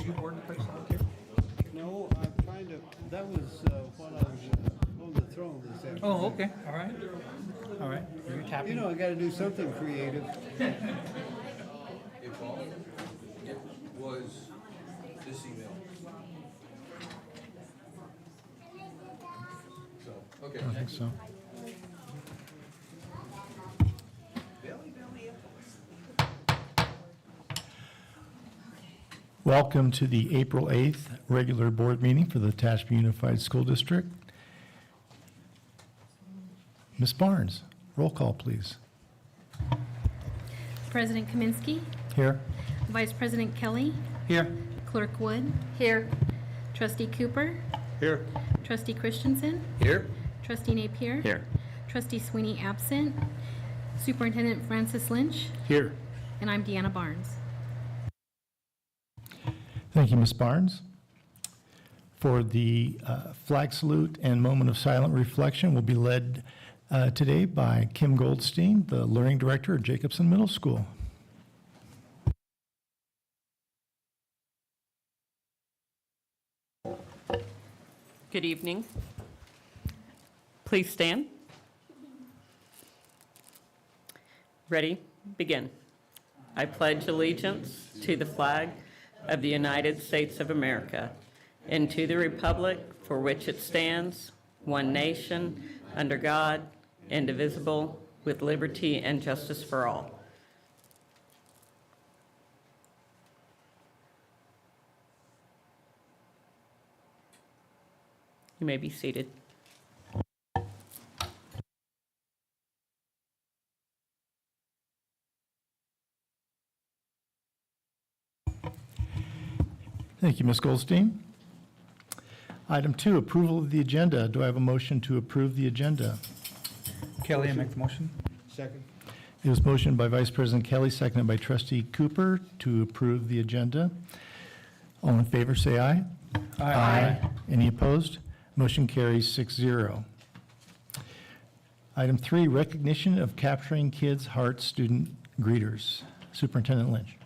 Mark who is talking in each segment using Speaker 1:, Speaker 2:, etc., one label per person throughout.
Speaker 1: you board in place out here?
Speaker 2: No, I'm trying to, that was while I was on the throne this afternoon.
Speaker 1: Oh, okay, all right. All right, you're
Speaker 2: You
Speaker 1: tapping.
Speaker 2: know, I gotta do something creative.
Speaker 3: It was this email. So, okay.
Speaker 4: I don't think so. Welcome to the April 8th regular board meeting for the Tehachapi Unified School District. Ms. Barnes, roll call, please.
Speaker 5: President Kaminsky,
Speaker 4: Here.
Speaker 5: Vice President Kelly,
Speaker 1: Here.
Speaker 5: Clerk Wood. Here. Trustee Cooper,
Speaker 1: Here.
Speaker 5: Trustee Christensen,
Speaker 3: Here?
Speaker 5: Trustee Napier.
Speaker 1: Here.
Speaker 5: Trustee Sweeney absent, Superintendent Francis Lynch,
Speaker 4: Here.
Speaker 5: and I'm Deanna Barnes.
Speaker 4: Thank you, Ms. Barnes. For the flag salute and moment of silent reflection will be led today by Kim Goldstein, the Learning Director at Jacobson Middle School.
Speaker 6: Good evening. Please stand. Ready? Begin. I pledge allegiance to the flag of the United States of America and to the republic for which it stands, one nation, under God, indivisible, with liberty and justice for all. You may be seated.
Speaker 4: Thank you, Ms. Goldstein. Item 2, approval of the agenda. Do I have a motion to approve the agenda?
Speaker 1: Kelly, I make the motion.
Speaker 2: Second.
Speaker 4: It was motioned by Vice President Kelly, seconded by Trustee Cooper to approve the agenda. All in favor, say aye. Any opposed? Motion carries 6-0. Item 3, recognition of Capturing Kids' Hearts student greeters. Superintendent Lynch.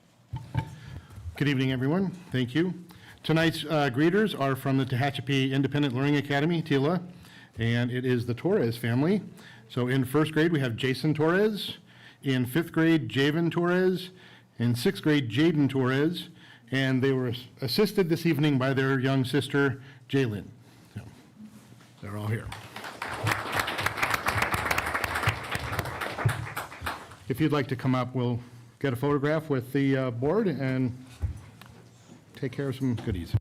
Speaker 7: Good evening, everyone. Thank you. Tonight's greeters are from the Tehachapi Independent Learning Academy, TILA, and it is the Torres family. So in first grade, we have Jason Torres. In fifth grade, Javen Torres. In sixth grade, Jaden Torres. And they were assisted this evening by their young sister, Jaylyn. So they're all here. If you'd like to come up, we'll get a photograph with the board and take care of some goodies.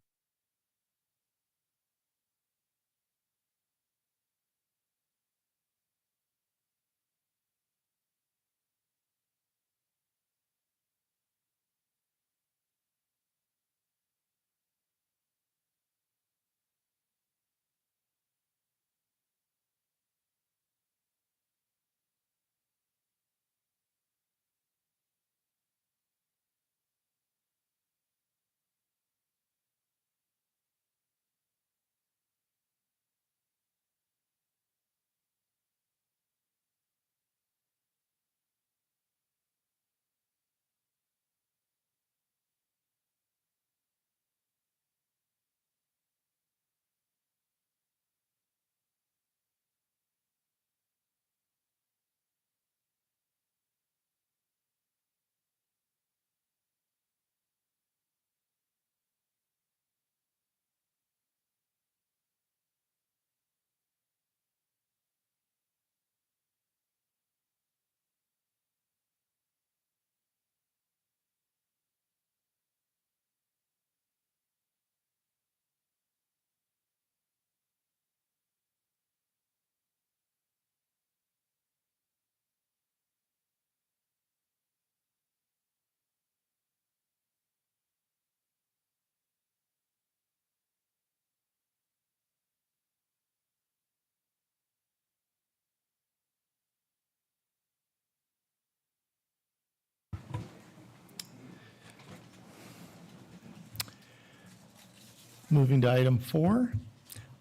Speaker 4: Moving to item 4,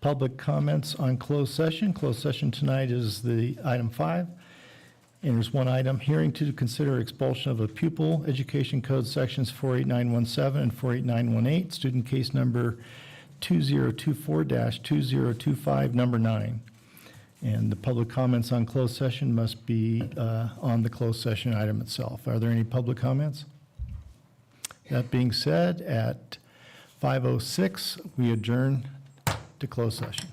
Speaker 4: public comments on closed session. Closed session tonight is the item 5. And there's one item, hearing to consider expulsion of a pupil, Education Code Sections 48917 and 48918, student case number 2024-2025, number 9. And the public comments on closed session must be on the closed session item itself. Are there any public comments? That being said, at 5:06, we adjourn to closed session.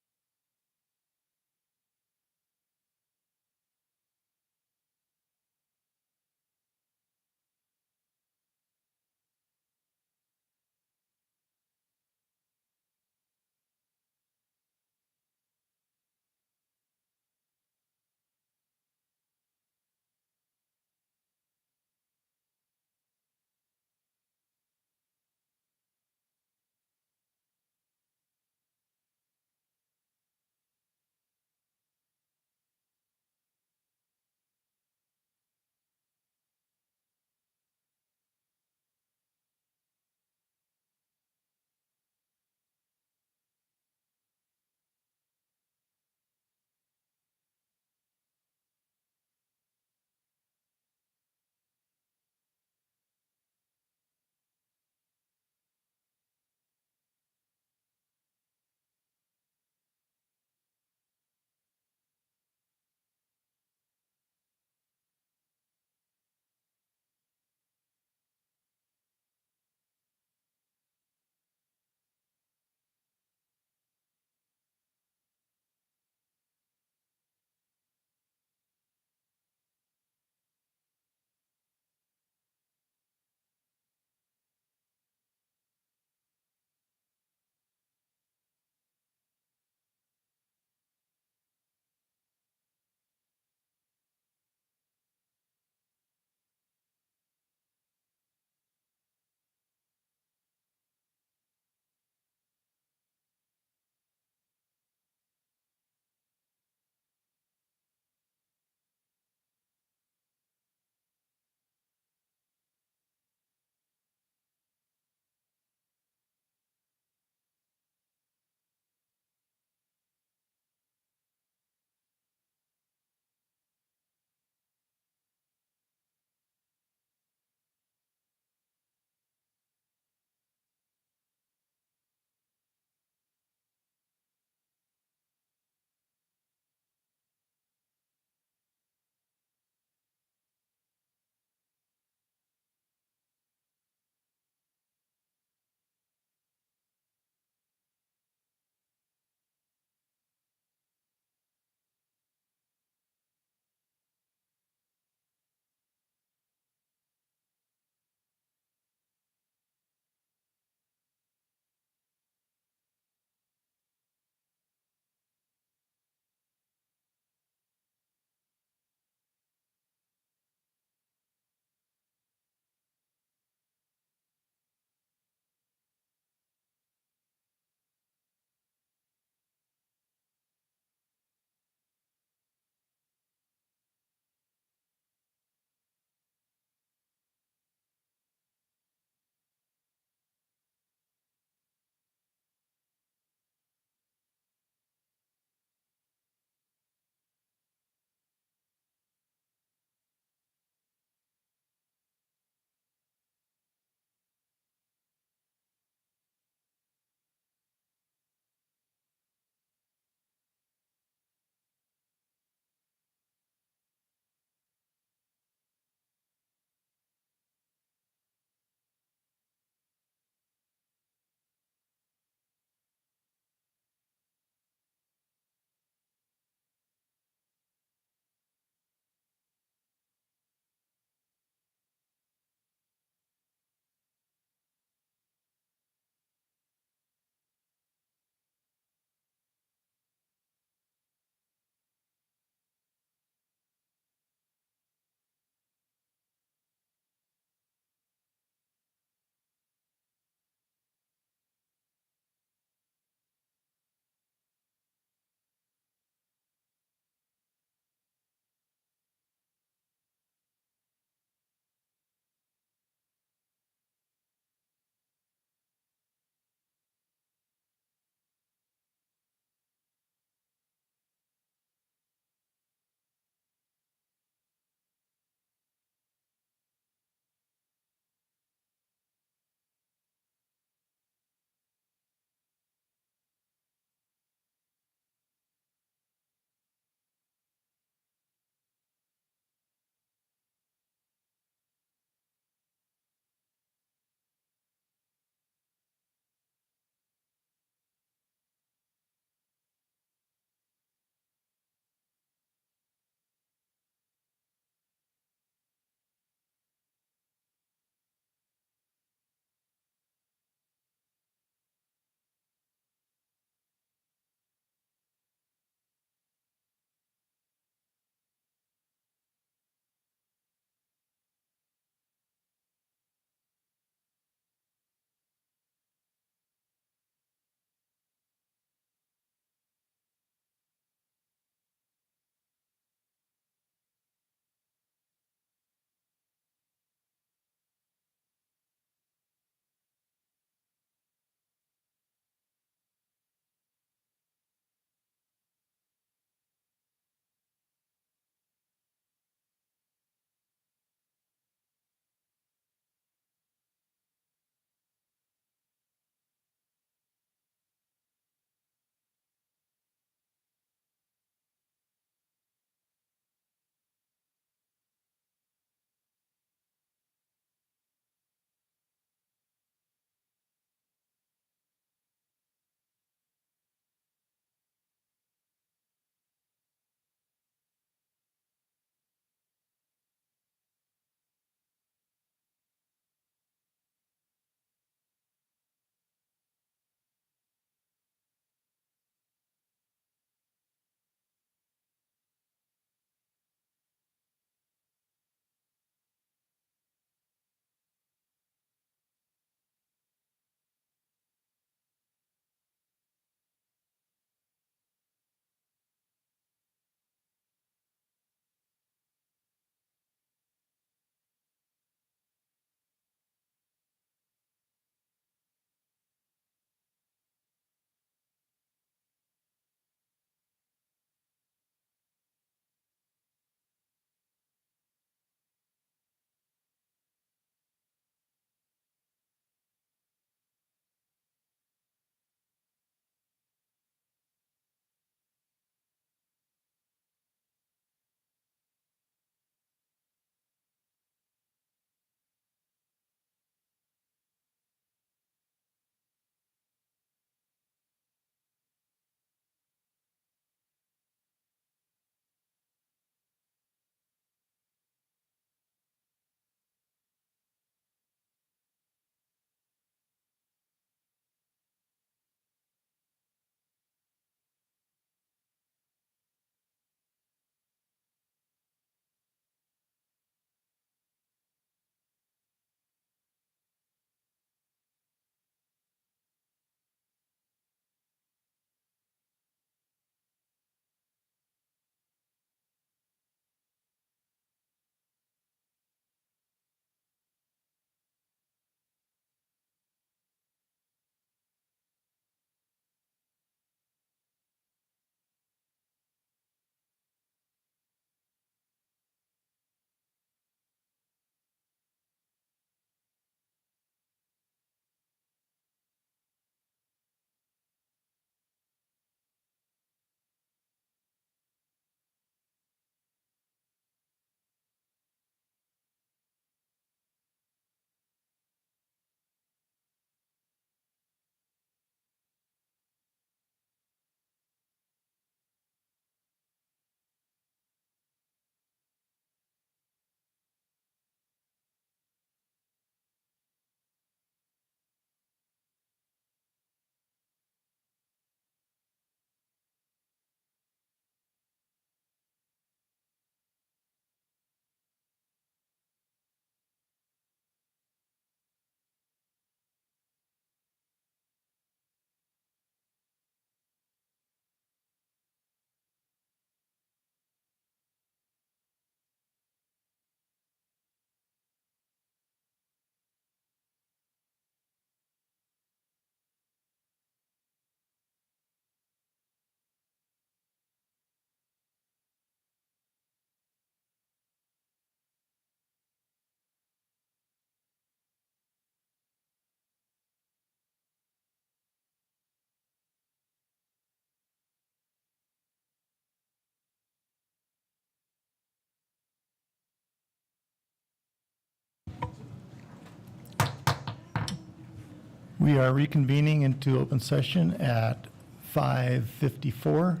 Speaker 4: We are reconvening into open session at 5:54.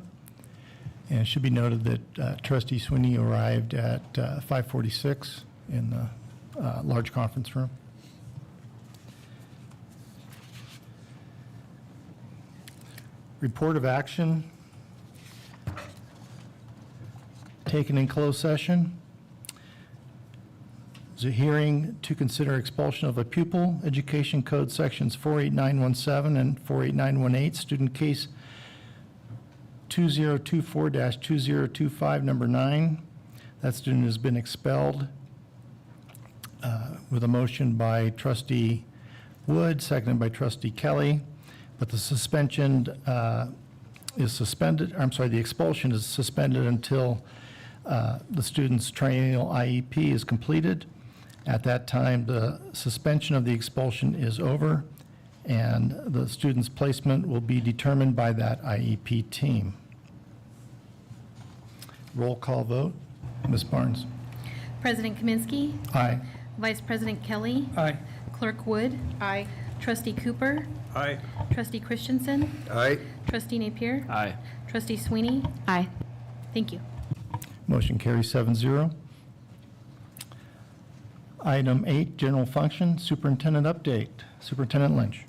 Speaker 4: And it should be noted that Trustee Sweeney arrived at 5:46 in the large conference room. Report of action taken in closed session. Is a hearing to consider expulsion of a pupil, Education Code Sections 48917 and 48918, student case 2024-2025, number 9. That student has been expelled with a motion by Trustee Wood, seconded by Trustee Kelly, but the suspension is suspended, the expulsion is suspended until the student's triennial IEP is completed. At that time, the suspension of the expulsion is over, and the student's placement will be determined by that IEP team. Roll call vote. Ms. Barnes?
Speaker 5: President Kaminsky.
Speaker 4: Aye.
Speaker 5: Vice President Kelly.
Speaker 1: Aye.
Speaker 5: Clerk Wood.
Speaker 8: Aye.
Speaker 5: Trustee Cooper.
Speaker 1: Aye.
Speaker 5: Trustee Christensen.
Speaker 3: Aye.
Speaker 5: Trustee Napier.
Speaker 1: Aye.
Speaker 5: Trustee Sweeney.
Speaker 8: Aye.
Speaker 5: Thank you.
Speaker 4: Motion carries 7-0. Item 8, general function, superintendent update. Superintendent Lynch.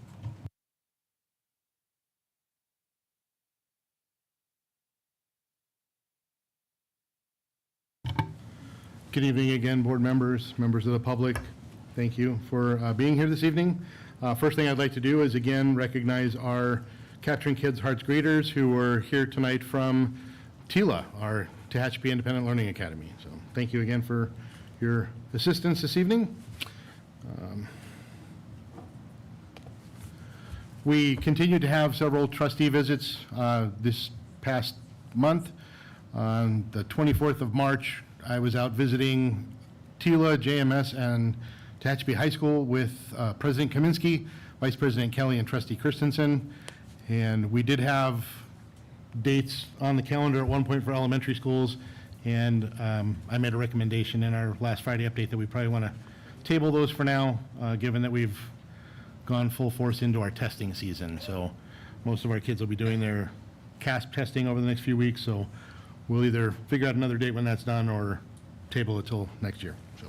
Speaker 7: Good evening again, board members, members of the public. Thank you for being here this evening. First thing I'd like to do is again recognize our Capturing Kids Hearts greeters who were here tonight from TILA, our Tehachapi Independent Learning Academy. So thank you again for your assistance this evening. We continue to have several trustee visits this past month. On the 24th of March, I was out visiting TILA, JMS, and Tehachapi High School with President Kaminsky, Vice President Kelly, and Trustee Christensen. And we did have dates on the calendar at one point for elementary schools, and I made a recommendation in our last Friday update that we probably want to table those for now, given that we've gone full force into our testing season. So most of our kids will be doing their CASP testing over the next few weeks, so we'll either figure out another date when that's done or table it till next year. So.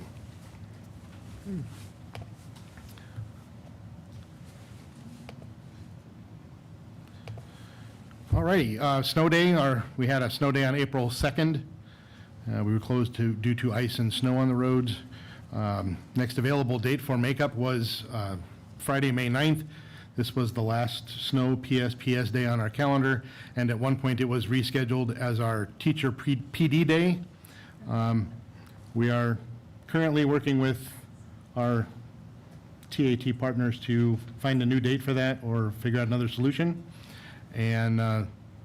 Speaker 7: All righty, snow day, we had a snow day on April 2nd. We were closed due to ice and snow on the roads. Next available date for makeup was Friday, May 9th. This was the last snow PSPS day on our calendar, and at one point it was rescheduled as our teacher PD day. We are currently working with our TAT partners to find a new date for that or figure out another solution. And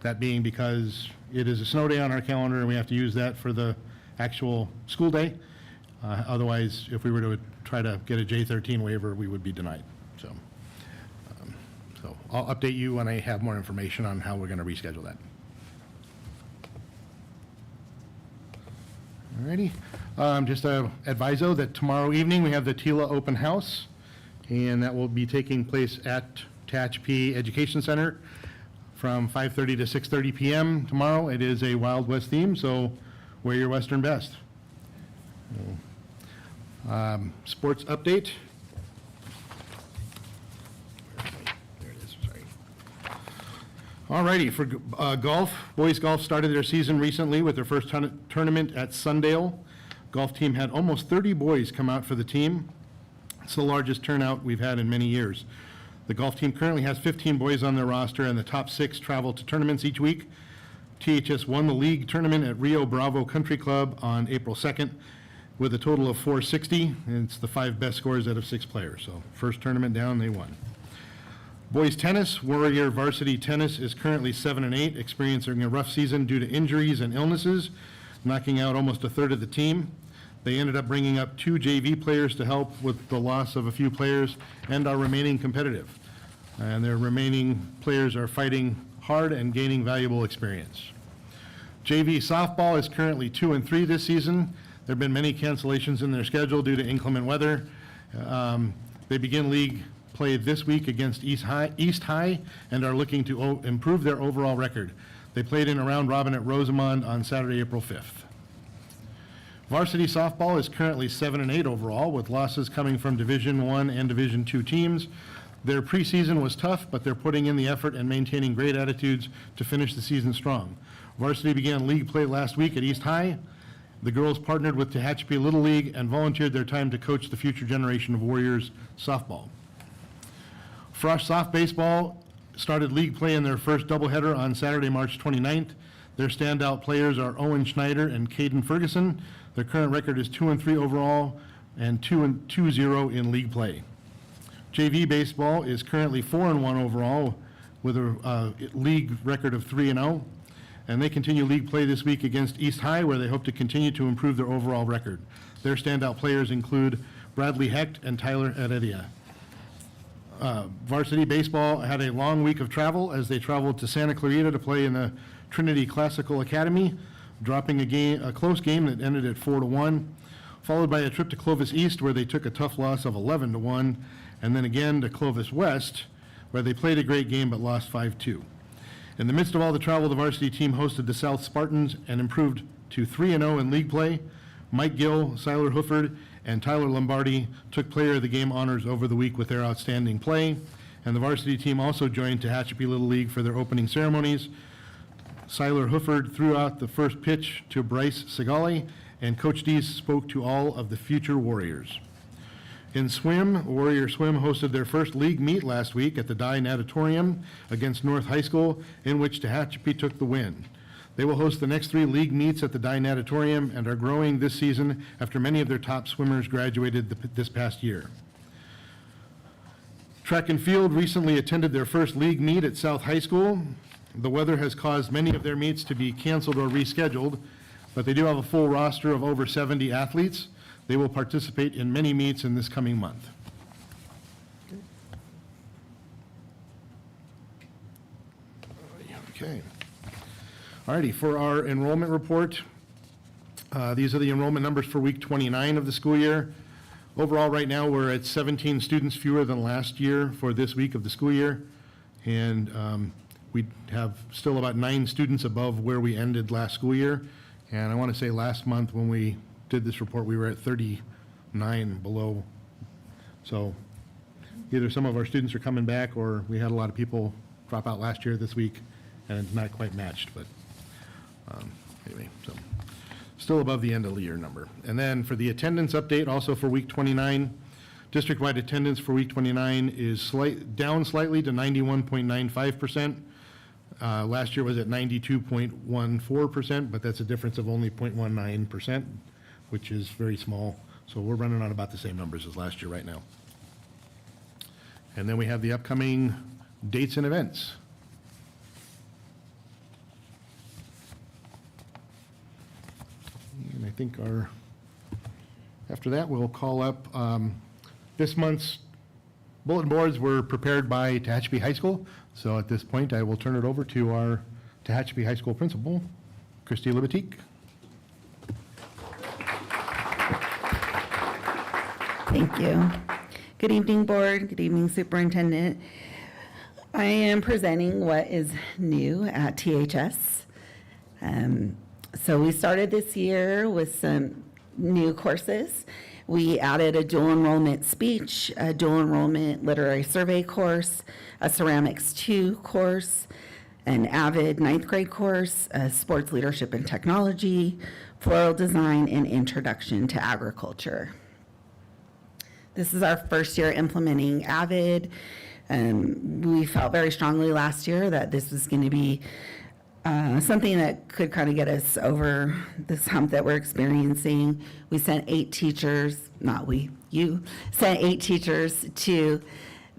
Speaker 7: that being because it is a snow day on our calendar and we have to use that for the actual school day. Otherwise, if we were to try to get a J13 waiver, we would be denied. So I'll update you when I have more information on how we're going to reschedule that. Alrighty. Just a adviso that tomorrow evening we have the TILA open house, and that will be taking place at Tehachapi Education Center from 5:30 to 6:30 p.m. tomorrow. It is a Wild West theme, so wear your Western best. Sports update. There it is, sorry. All righty, for golf, boys golf started their season recently with their first tournament at Sundale. Golf team had almost 30 boys come out for the team. It's the largest turnout we've had in many years. The golf team currently has 15 boys on their roster, and the top 6 travel to tournaments each week. THS won the league tournament at Rio Bravo Country Club on April 2nd with a total of 460, and it's the 5 best scores out of 6 players. So first tournament down, they won. Boys tennis, Warrior Varsity Tennis is currently 7-8, experiencing a rough season due to injuries and illnesses, knocking out almost a third of the team. They ended up bringing up 2 JV players to help with the loss of a few players and are remaining competitive. And their remaining players are fighting hard and gaining valuable experience. JV softball is currently 2-3 this season. There have been many cancellations in their schedule due to inclement weather. They begin league play this week against East High and are looking to improve their overall record. They played in a round robin at Rosamond on Saturday, April 5th. Varsity softball is currently 7-8 overall, with losses coming from Division I and Division II teams. Their preseason was tough, but they're putting in the effort and maintaining great attitudes to finish the season strong. Varsity began league play last week at East High. The girls partnered with Tehachapi Little League and volunteered their time to coach the future generation of Warriors softball. Frosh Soft Baseball started league play in their first doubleheader on Saturday, March 29th. Their standout players are Owen Schneider and Caden Ferguson. Their current record is 2-3 overall and 2-0 in league play. JV Baseball is currently 4-1 overall with a league record of 3-0. And they continue league play this week against East High, where they hope to continue to improve their overall record. Their standout players include Bradley Hecht and Tyler Heredia. Varsity baseball had a long week of travel as they traveled to Santa Clarita to play in the Trinity Classical Academy, dropping a close game that ended at 4-1, followed by a trip to Clovis East, where they took a tough loss of 11-1, and then again to Clovis West, where they played a great game but lost 5-2. In the midst of all the travel, the varsity team hosted the South Spartans and improved to 3-0 in league play. Mike Gill, Siler Hooford, and Tyler Lombardi took player of the game honors over the week with their outstanding play. And the varsity team also joined Tehachapi Little League for their opening ceremonies. Siler Hooford threw out the first pitch to Bryce Segali, and Coach Dees spoke to all of the future Warriors. In swim, Warrior Swim hosted their first league meet last week at the Dye Natatorium against North High School, in which Tehachapi took the win. They will host the next 3 league meets at the Dye Natatorium and are growing this season after many of their top swimmers graduated this past year. Track and field recently attended their first league meet at South High School. The weather has caused many of their meets to be canceled or rescheduled, but they do have a full roster of over 70 athletes. They will participate in many meets in this coming month. Okay. All righty, for our enrollment report, these are the enrollment numbers for week 29 of the school year. Overall, right now, we're at 17 students fewer than last year for this week of the school year. And we have still about 9 students above where we ended last school year. And I want to say last month when we did this report, we were at 39 below. So either some of our students are coming back, or we had a lot of people drop out last year this week, and it's not quite matched, but anyway, so still above the end of the year number. And then for the attendance update, also for week 29, district-wide attendance for week 29 is down slightly to 91.95%. Last year was at 92.14%, but that's a difference of only 0.19%, which is very small. So we're running on about the same numbers as last year right now. And then we have the upcoming dates and events. And I think after that, we'll call up, this month's bulletin boards were prepared by Tehachapi High School. So at this point, I will turn it over to our Tehachapi High School principal, Christy Libatique.
Speaker 8: Thank you. Good evening, board. Good evening, superintendent. I am presenting what is new at THS. So we started this year with some new courses. We added a dual enrollment speech, a dual enrollment literary survey course, a ceramics 2 course, an AVID 9th grade course, a sports leadership and technology, floral design, and introduction to agriculture. This is our first year implementing AVID. We felt very strongly last year that this was going to be something that could kind of get us over this hump that we're experiencing. We sent 8 teachers, not we, you, sent 8 teachers to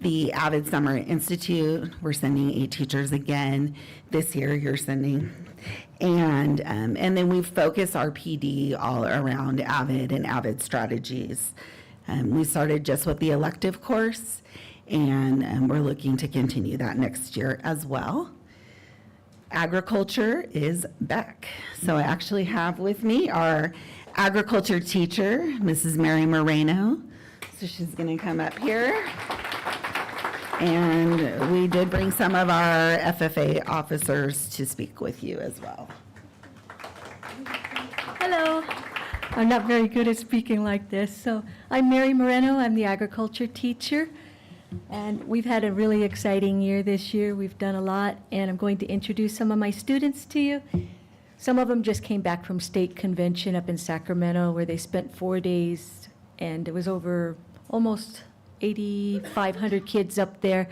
Speaker 8: the AVID Summer Institute. We're sending 8 teachers again this year. You're sending. And then we focus our PD all around AVID and AVID strategies. We started just with the elective course, and we're looking to continue that next year as well. Agriculture is back. So I actually have with me our agriculture teacher, Mrs. Mary Moreno. So she's going to come up here. And we did bring some of our FFA officers to speak with you as well.
Speaker 9: Hello. I'm not very good at speaking like this. So I'm Mary Moreno. I'm the agriculture teacher. And we've had a really exciting year this year. We've done a lot. And I'm going to introduce some of my students to you. Some of them just came back from state convention up in Sacramento where they spent 4 days. And it was over almost 8,500 kids up there.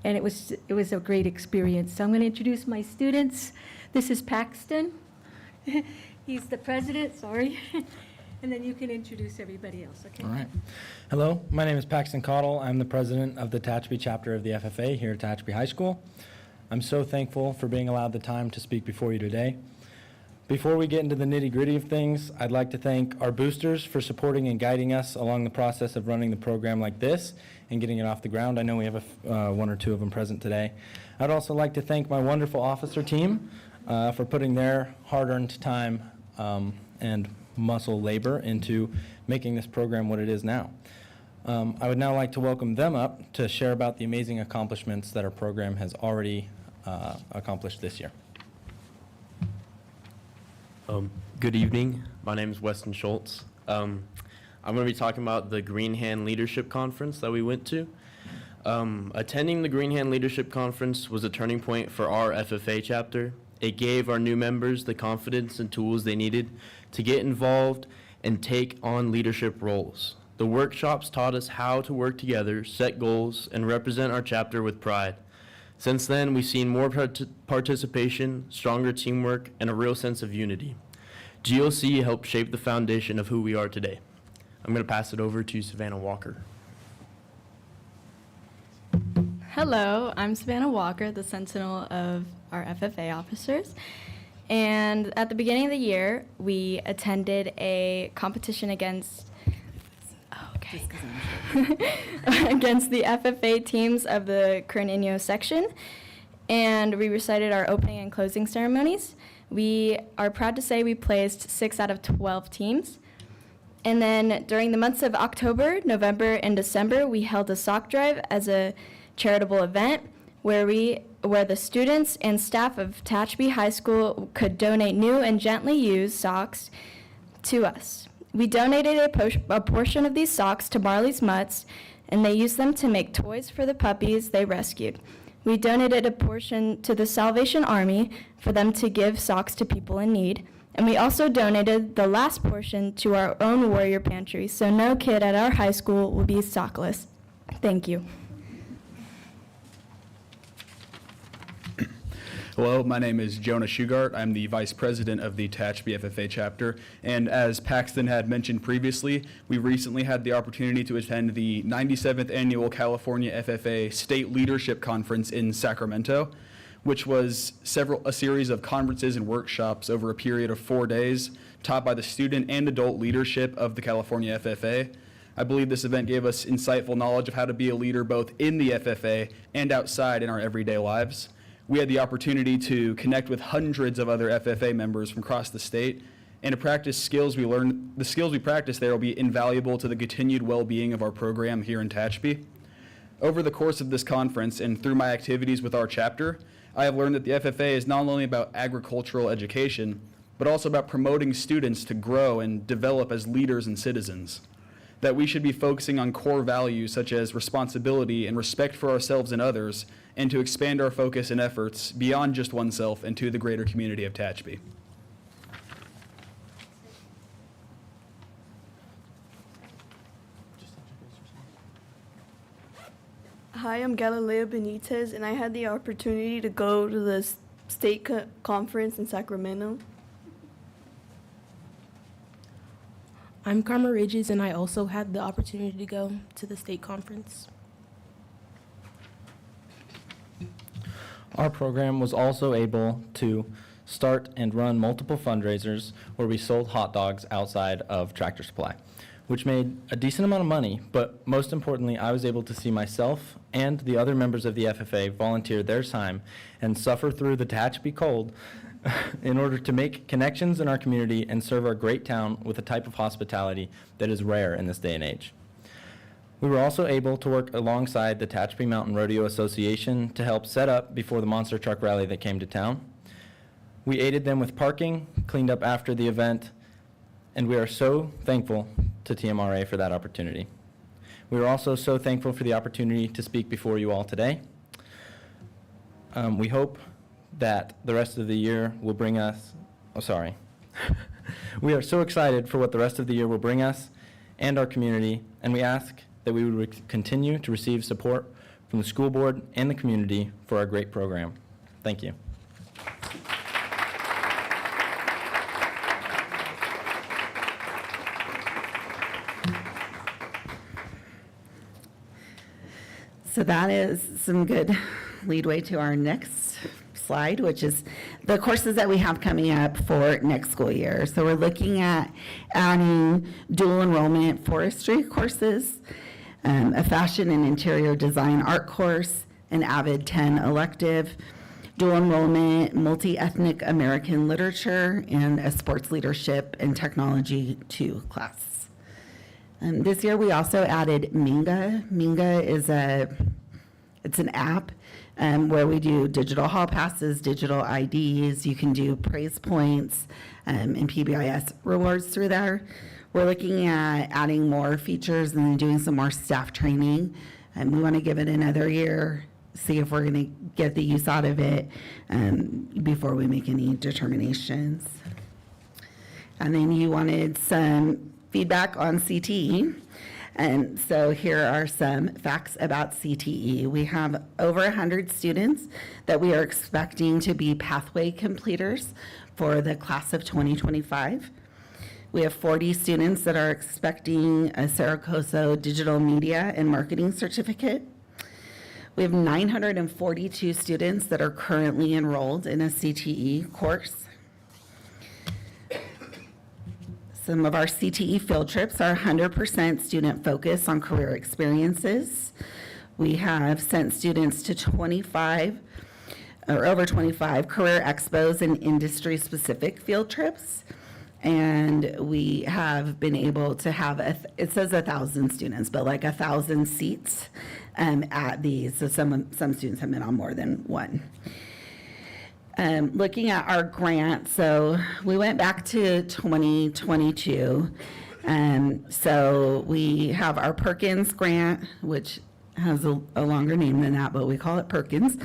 Speaker 9: And it was a great experience. So I'm going to introduce my students. This is Paxton. He's the president, sorry. And then you can introduce everybody else, okay?
Speaker 10: All right. Hello, my name is Paxton Cottle. I'm the president of the Tehachapi chapter of the FFA here at Tehachapi High School. I'm so thankful for being allowed the time to speak before you today. Before we get into the nitty-gritty of things, I'd like to thank our boosters for supporting and guiding us along the process of running the program like this and getting it off the ground. I know we have one or two of them present today. I'd also like to thank my wonderful officer team for putting their hard-earned time and muscle labor into making this program what it is now. I would now like to welcome them up to share about the amazing accomplishments that our program has already accomplished this year.
Speaker 11: Good evening. My name is Weston Schultz. I'm going to be talking about the Green Hand Leadership Conference that we went to. Attending the Green Hand Leadership Conference was a turning point for our FFA chapter. It gave our new members the confidence and tools they needed to get involved and take on leadership roles. The workshops taught us how to work together, set goals, and represent our chapter with pride. Since then, we've seen more participation, stronger teamwork, and a real sense of unity. GLC helped shape the foundation of who we are today. I'm going to pass it over to Savannah Walker.
Speaker 12: Hello, I'm Savannah Walker, the Sentinel of our FFA officers. And at the beginning of the year, we attended a competition against against the FFA teams of the Carneño section, and we recited our opening and closing ceremonies. We are proud to say we placed 6 out of 12 teams. And then during the months of October, November, and December, we held a sock drive as a charitable event where the students and staff of Tehachapi High School could donate new and gently used socks to us. We donated a portion of these socks to Marley's Mutts, and they used them to make toys for the puppies they rescued. We donated a portion to the Salvation Army for them to give socks to people in need. And we also donated the last portion to our own warrior pantry, so no kid at our high school will be sockless. Thank you.
Speaker 13: Hello, my name is Jonah Shugart. I'm the Vice President of the Tehachapi FFA chapter. And as Paxton had mentioned previously, we recently had the opportunity to attend the 97th Annual California FFA State Leadership Conference in Sacramento, which was a series of conferences and workshops over a period of 4 days, taught by the student and adult leadership of the California FFA. I believe this event gave us insightful knowledge of how to be a leader both in the FFA and outside in our everyday lives. We had the opportunity to connect with hundreds of other FFA members from across the state and to practice skills we learned. The skills we practiced there will be invaluable to the continued well-being of our program here in Tehachapi. Over the course of this conference and through my activities with our chapter, I have learned that the FFA is not only about agricultural education, but also about promoting students to grow and develop as leaders and citizens. That we should be focusing on core values such as responsibility and respect for ourselves and others, and to expand our focus and efforts beyond just oneself and to the greater community of Tehachapi.
Speaker 14: Hi, I'm Galilea Benitez, and I had the opportunity to go to the state conference in Sacramento.
Speaker 15: I'm Karma Ridges, and I also had the opportunity to go to the state conference.
Speaker 10: Our program was also able to start and run multiple fundraisers where we sold hot dogs outside of Tractor Supply, which made a decent amount of money, but most importantly, I was able to see myself and the other members of the FFA volunteer their time and suffer through the Tehachapi cold in order to make connections in our community and serve our great town with a type of hospitality that is rare in this day and age. We were also able to work alongside the Tehachapi Mountain Rodeo Association to help set up before the monster truck rally that came to town. We aided them with parking, cleaned up after the event, and we are so thankful to TMRA for that opportunity. We are also so thankful for the opportunity to speak before you all today. We hope that the rest of the year will bring us, we are so excited for what the rest of the year will bring us and our community, and we ask that we would continue to receive support from the school board and the community for our great program. Thank you.
Speaker 8: So that is some good leadway to our next slide, which is the courses that we have coming up for next school year. So we're looking at adding dual enrollment forestry courses, a fashion and interior design art course, an AVID 10 elective, dual enrollment multi-ethnic American literature, and a sports leadership and technology 2 class. This year we also added Minga. Minga is it's an app where we do digital hall passes, digital IDs. You can do praise points and PBIS rewards through there. We're looking at adding more features and then doing some more staff training. And we want to give it another year, see if we're going to get the use out of it before we make any determinations. And then you wanted some feedback on CTE. And so here are some facts about CTE. We have over 100 students that we are expecting to be pathway completers for the class of 2025. We have 40 students that are expecting a Saracoso digital media and marketing certificate. We have 942 students that are currently enrolled in a CTE course. Some of our CTE field trips are 100% student focus on career experiences. We have sent students to 25 or over 25 career expos and industry-specific field trips. And we have been able to have, it says 1,000 students, but like 1,000 seats at these. So some students have been on more than one. Looking at our grant, so we went back to 2022. So we have our Perkins grant, which has a longer name than that, but we call it Perkins.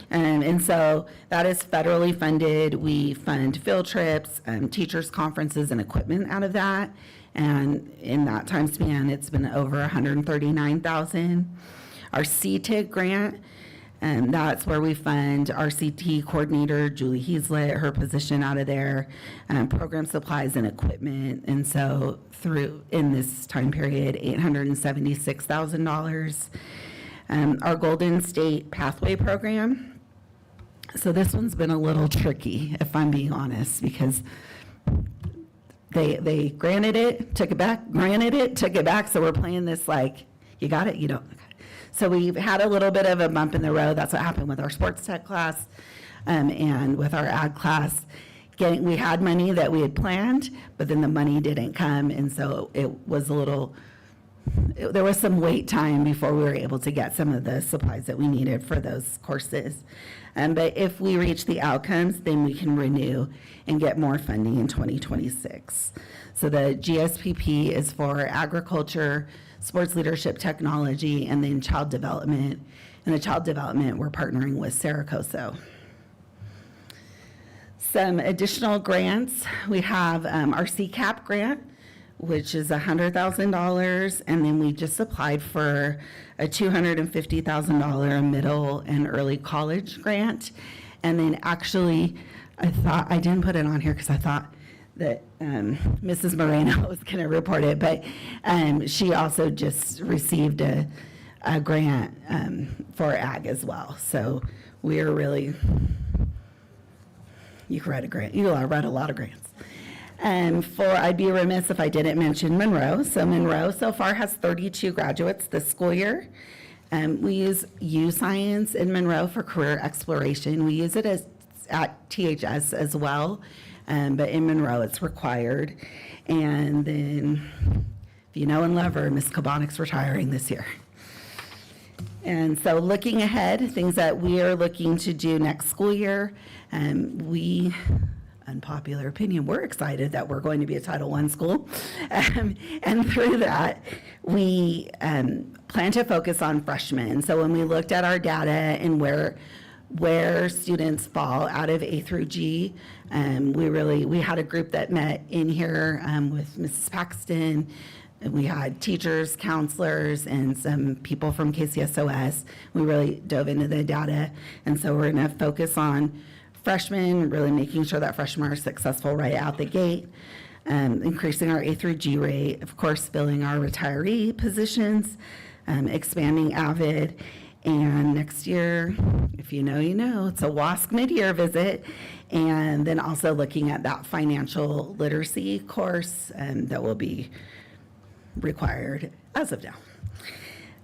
Speaker 8: And so that is federally funded. We fund field trips, teachers' conferences, and equipment out of that. And in that time span, it's been over $139,000. Our CTIG grant, and that's where we fund our CT coordinator, Julie Heaslett, her position out of there, program supplies and equipment. And so through, in this time period, $876,000. Our Golden State Pathway Program. So this one's been a little tricky, if I'm being honest, because they granted it, took it back, granted it, took it back. So we're playing this like, you got it, you don't. So we've had a little bit of a bump in the road. That's what happened with our sports tech class and with our ag class. We had money that we had planned, but then the money didn't come. And so it was a little, there was some wait time before we were able to get some of the supplies that we needed for those courses. But if we reach the outcomes, then we can renew and get more funding in 2026. So the GSPP is for agriculture, sports leadership technology, and then child development. And the child development, we're partnering with Saracoso. Some additional grants, we have our CCAP grant, which is $100,000, and then we just applied for a $250,000 middle and early college grant. And then actually, I thought, I didn't put it on here because I thought that Mrs. Moreno was going to report it, but she also just received a grant for ag as well. So we're really, you can write a grant, you write a lot of grants. I'd be remiss if I didn't mention Monroe. So Monroe so far has 32 graduates this school year. We use U-Science in Monroe for career exploration. We use it at THS as well, but in Monroe it's required. And then if If you know and love her, Miss Kabonick's retiring this year. And so looking ahead, things that we are looking to do next school year, unpopular opinion, we're excited that we're going to be a Title I school. And through that, we plan to focus on freshmen. So when we looked at our data and where students fall out of A through G, we had a group that met in here with Mrs. Paxton. And we had teachers, counselors, and some people from KCSOS. We really dove into the data. And so we're going to focus on freshmen, really making sure that freshmen are successful right out the gate, increasing our A through G rate, of course, filling our retiree positions, expanding AVID. And next year, if you know, you know, it's a WASC mid-year visit. And then also looking at that financial literacy course that will be required as of now.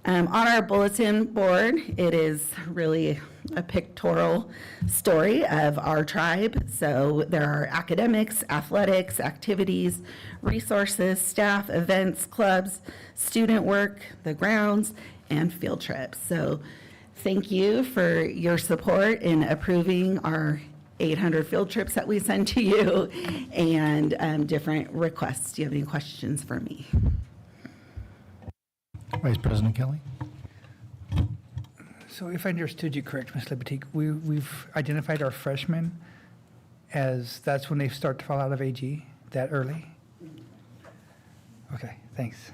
Speaker 8: On our bulletin board, it is really a pictorial story of our tribe. So there are academics, athletics, activities, resources, staff, events, clubs, student work, the grounds, and field trips. So thank you for your support in approving our 800 field trips that we send to you and different requests. Do you have any questions for me?
Speaker 4: Vice President Kelly?
Speaker 1: So if I understood you correct, Ms. Libatique, we've identified our freshmen as that's when they start to fall out of AG, that early? Okay, thanks.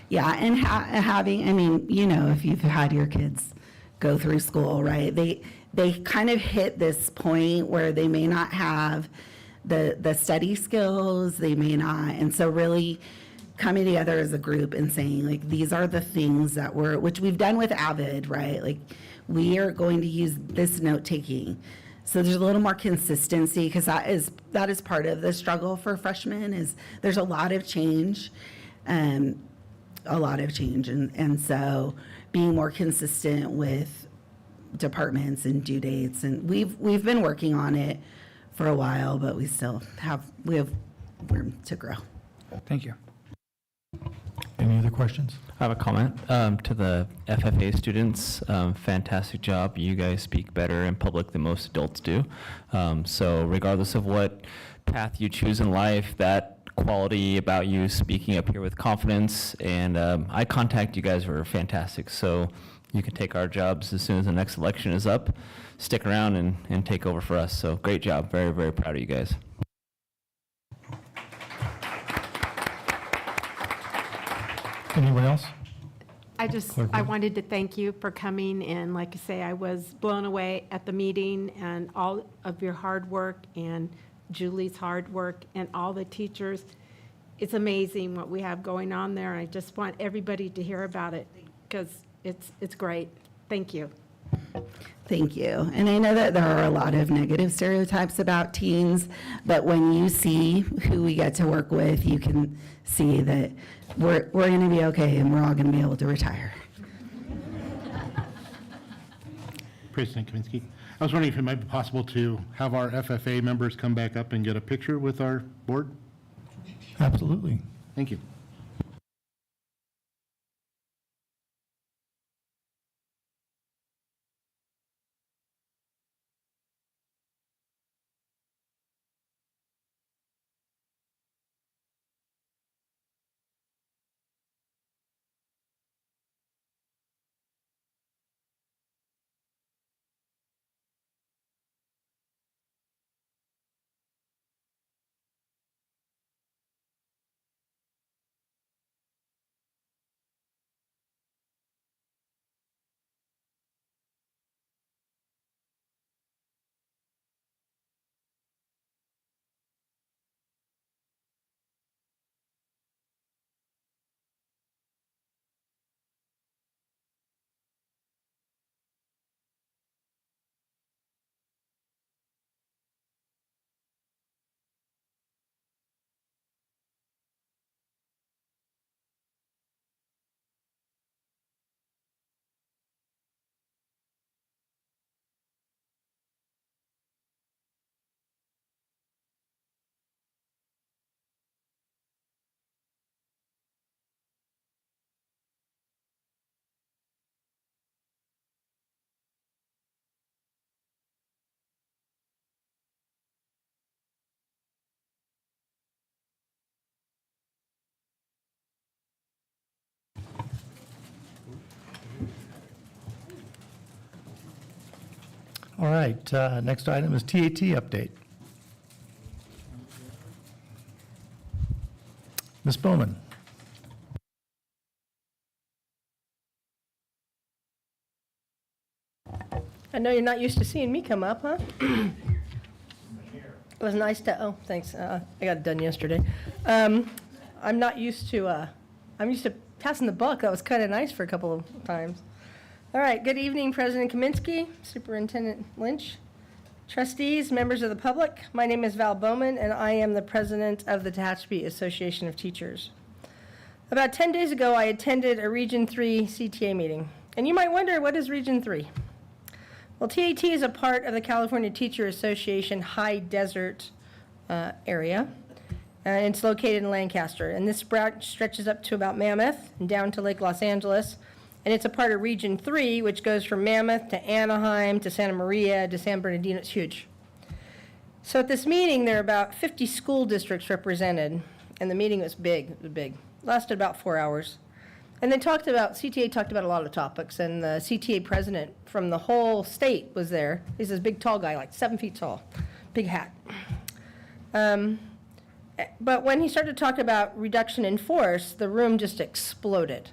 Speaker 8: Yeah, and having, I mean, you know, if you've had your kids go through school, right, they kind of hit this point where they may not have the study skills, they may not, and so really coming together as a group and saying, like, these are the things that which we've done with AVID, right? Like, we are going to use this note-taking. So there's a little more consistency, because that is part of the struggle for freshmen, is there's a lot of change, and so being more consistent with departments and due dates, and we've been working on it for a while, but we have room to grow.
Speaker 1: Thank you.
Speaker 4: Any other questions?
Speaker 16: I have a comment to the FFA students. Fantastic job. You guys speak better in public than most adults do. So regardless of what path you choose in life, that quality about you speaking up here with confidence and eye contact, you guys were fantastic. So you can take our jobs as soon as the next election is up. Stick around and take over for us. So great job. Very, very proud of you guys.
Speaker 4: Anyone else?
Speaker 17: I wanted to thank you for coming, and like I say, I was blown away at the meeting and all of your hard work and Julie's hard work and all the teachers. It's amazing what we have going on there, and I just want everybody to hear about it because it's great. Thank you.
Speaker 8: Thank you. And I know that there are a lot of negative stereotypes about teens, but when you see who we get to work with, you can see that we're going to be okay and we're all going to be able to retire.
Speaker 7: President Kaminsky, I was wondering if it might be possible to have our FFA members come back up and get a picture with our board?
Speaker 4: Absolutely.
Speaker 7: Thank you.
Speaker 4: All right, next item is TAT update. Ms. Bowman.
Speaker 18: I know you're not used to seeing me come up, huh? It was nice to, oh, thanks. I got it done yesterday. I'm used to passing the buck. That was kind of nice for a couple of times. All right, good evening, President Kaminsky, Superintendent Lynch, trustees, members of the public. My name is Val Bowman, and I am the president of the Tehachapi Association of Teachers. About 10 days ago, I attended a Region 3 CTA meeting. And you might wonder, what is Region 3? Well, TAT is a part of the California Teacher Association High Desert area, and it's located in Lancaster. And this branch stretches up to about Mammoth and down to Lake Los Angeles. And it's a part of Region 3, which goes from Mammoth to Anaheim to Santa Maria to San Bernardino. It's huge. So at this meeting, there are about 50 school districts represented, and the meeting was big. It was big. Lasted about 4 hours. And they CTA talked about a lot of topics, and the CTA president from the whole state was there. He's this big, tall guy, like 7 feet tall, big hat. But when he started to talk about reduction in force, the room just exploded.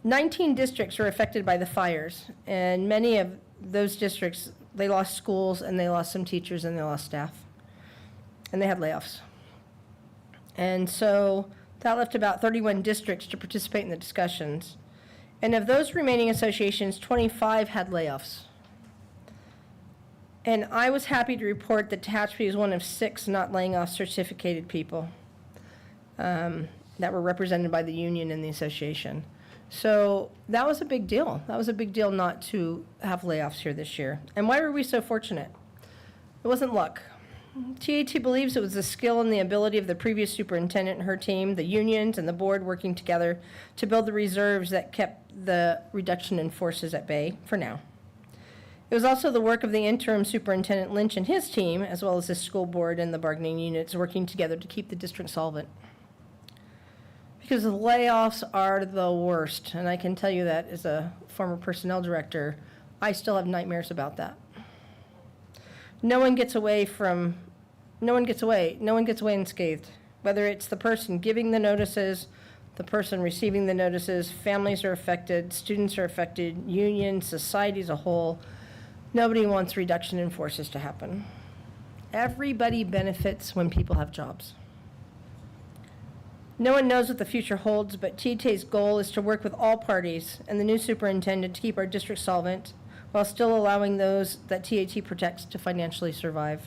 Speaker 18: 19 districts were affected by the fires, and many of those districts, they lost schools, and they lost some teachers, and they lost staff. And they had layoffs. And so that left about 31 districts to participate in the discussions. And of those remaining associations, 25 had layoffs. And I was happy to report that Tehachapi is one of 6 not laying off certificated people that were represented by the union and the association. So that was a big deal. That was a big deal not to have layoffs here this year. And why were we so fortunate? It wasn't luck. TAT believes it was the skill and the ability of the previous superintendent and her team, the unions and the board working together to build the reserves that kept the reduction in forces at bay for now. It was also the work of the interim superintendent Lynch and his team, as well as the school board and the bargaining units working together to keep the district solvent. Because the layoffs are the worst, and I can tell you that as a former personnel director, I still have nightmares about that. No one gets away unscathed, whether it's the person giving the notices, the person receiving the notices, families are affected, students are affected, unions, society as a whole. Nobody wants reduction in forces to happen. Everybody benefits when people have jobs. No one knows what the future holds, but TAT's goal is to work with all parties and the new superintendent to keep our district solvent while still allowing those that TAT protects to financially survive.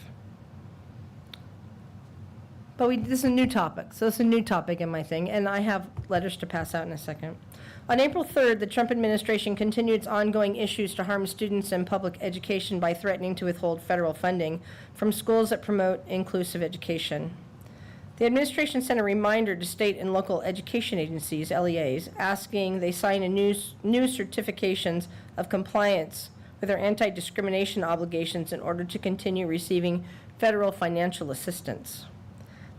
Speaker 18: But this is a new topic, so it's a new topic in my thing, and I have letters to pass out in a second. On April 3rd, the Trump administration continued its ongoing issues to harm students and public education by threatening to withhold federal funding from schools that promote inclusive education. The administration sent a reminder to state and local education agencies, LEAs, asking they sign a new certifications of compliance with their anti-discrimination obligations in order to continue receiving federal financial assistance.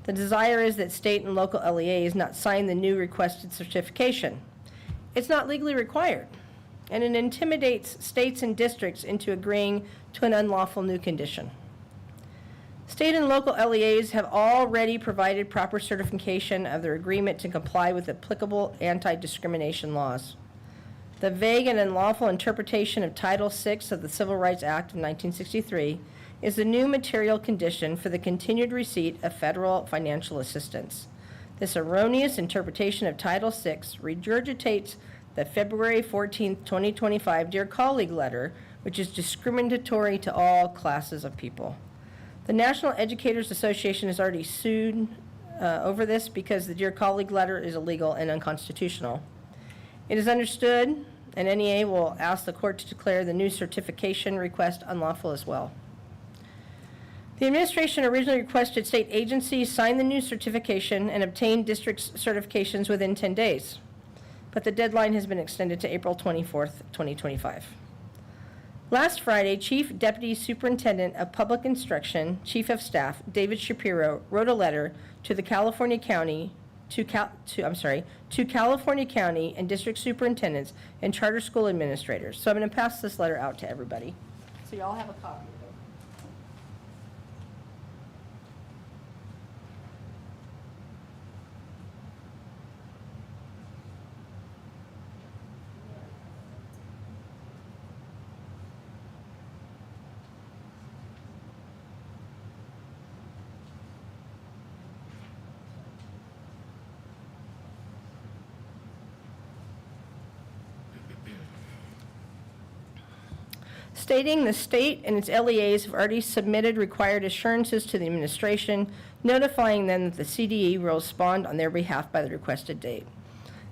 Speaker 18: The desire is that state and local LEAs not sign the new requested certification. It's not legally required, and it intimidates states and districts into agreeing to an unlawful new condition. State and local LEAs have already provided proper certification of their agreement to comply with applicable anti-discrimination laws. The vague and unlawful interpretation of Title VI of the Civil Rights Act of 1963 is the new material condition for the continued receipt of federal financial assistance. This erroneous interpretation of Title VI regurgitates the February 14, 2025 Dear Colleague letter, which is discriminatory to all classes of people. The National Educators Association has already sued over this because the Dear Colleague letter is illegal and unconstitutional. It is understood, and NEA will ask the court to declare the new certification request unlawful as well. The administration originally requested state agencies sign the new certification and obtain district certifications within 10 days, but the deadline has been extended to April 24th, 2025. Last Friday, Chief Deputy Superintendent of Public Instruction, Chief of Staff, David Shapiro, wrote a letter to the California County, to California County and district superintendents and charter school administrators. So I'm going to pass this letter out to everybody. So y'all have a copy. Stating the state and its LEAs have already submitted required assurances to the administration, notifying them that the CDE will respond on their behalf by the requested date.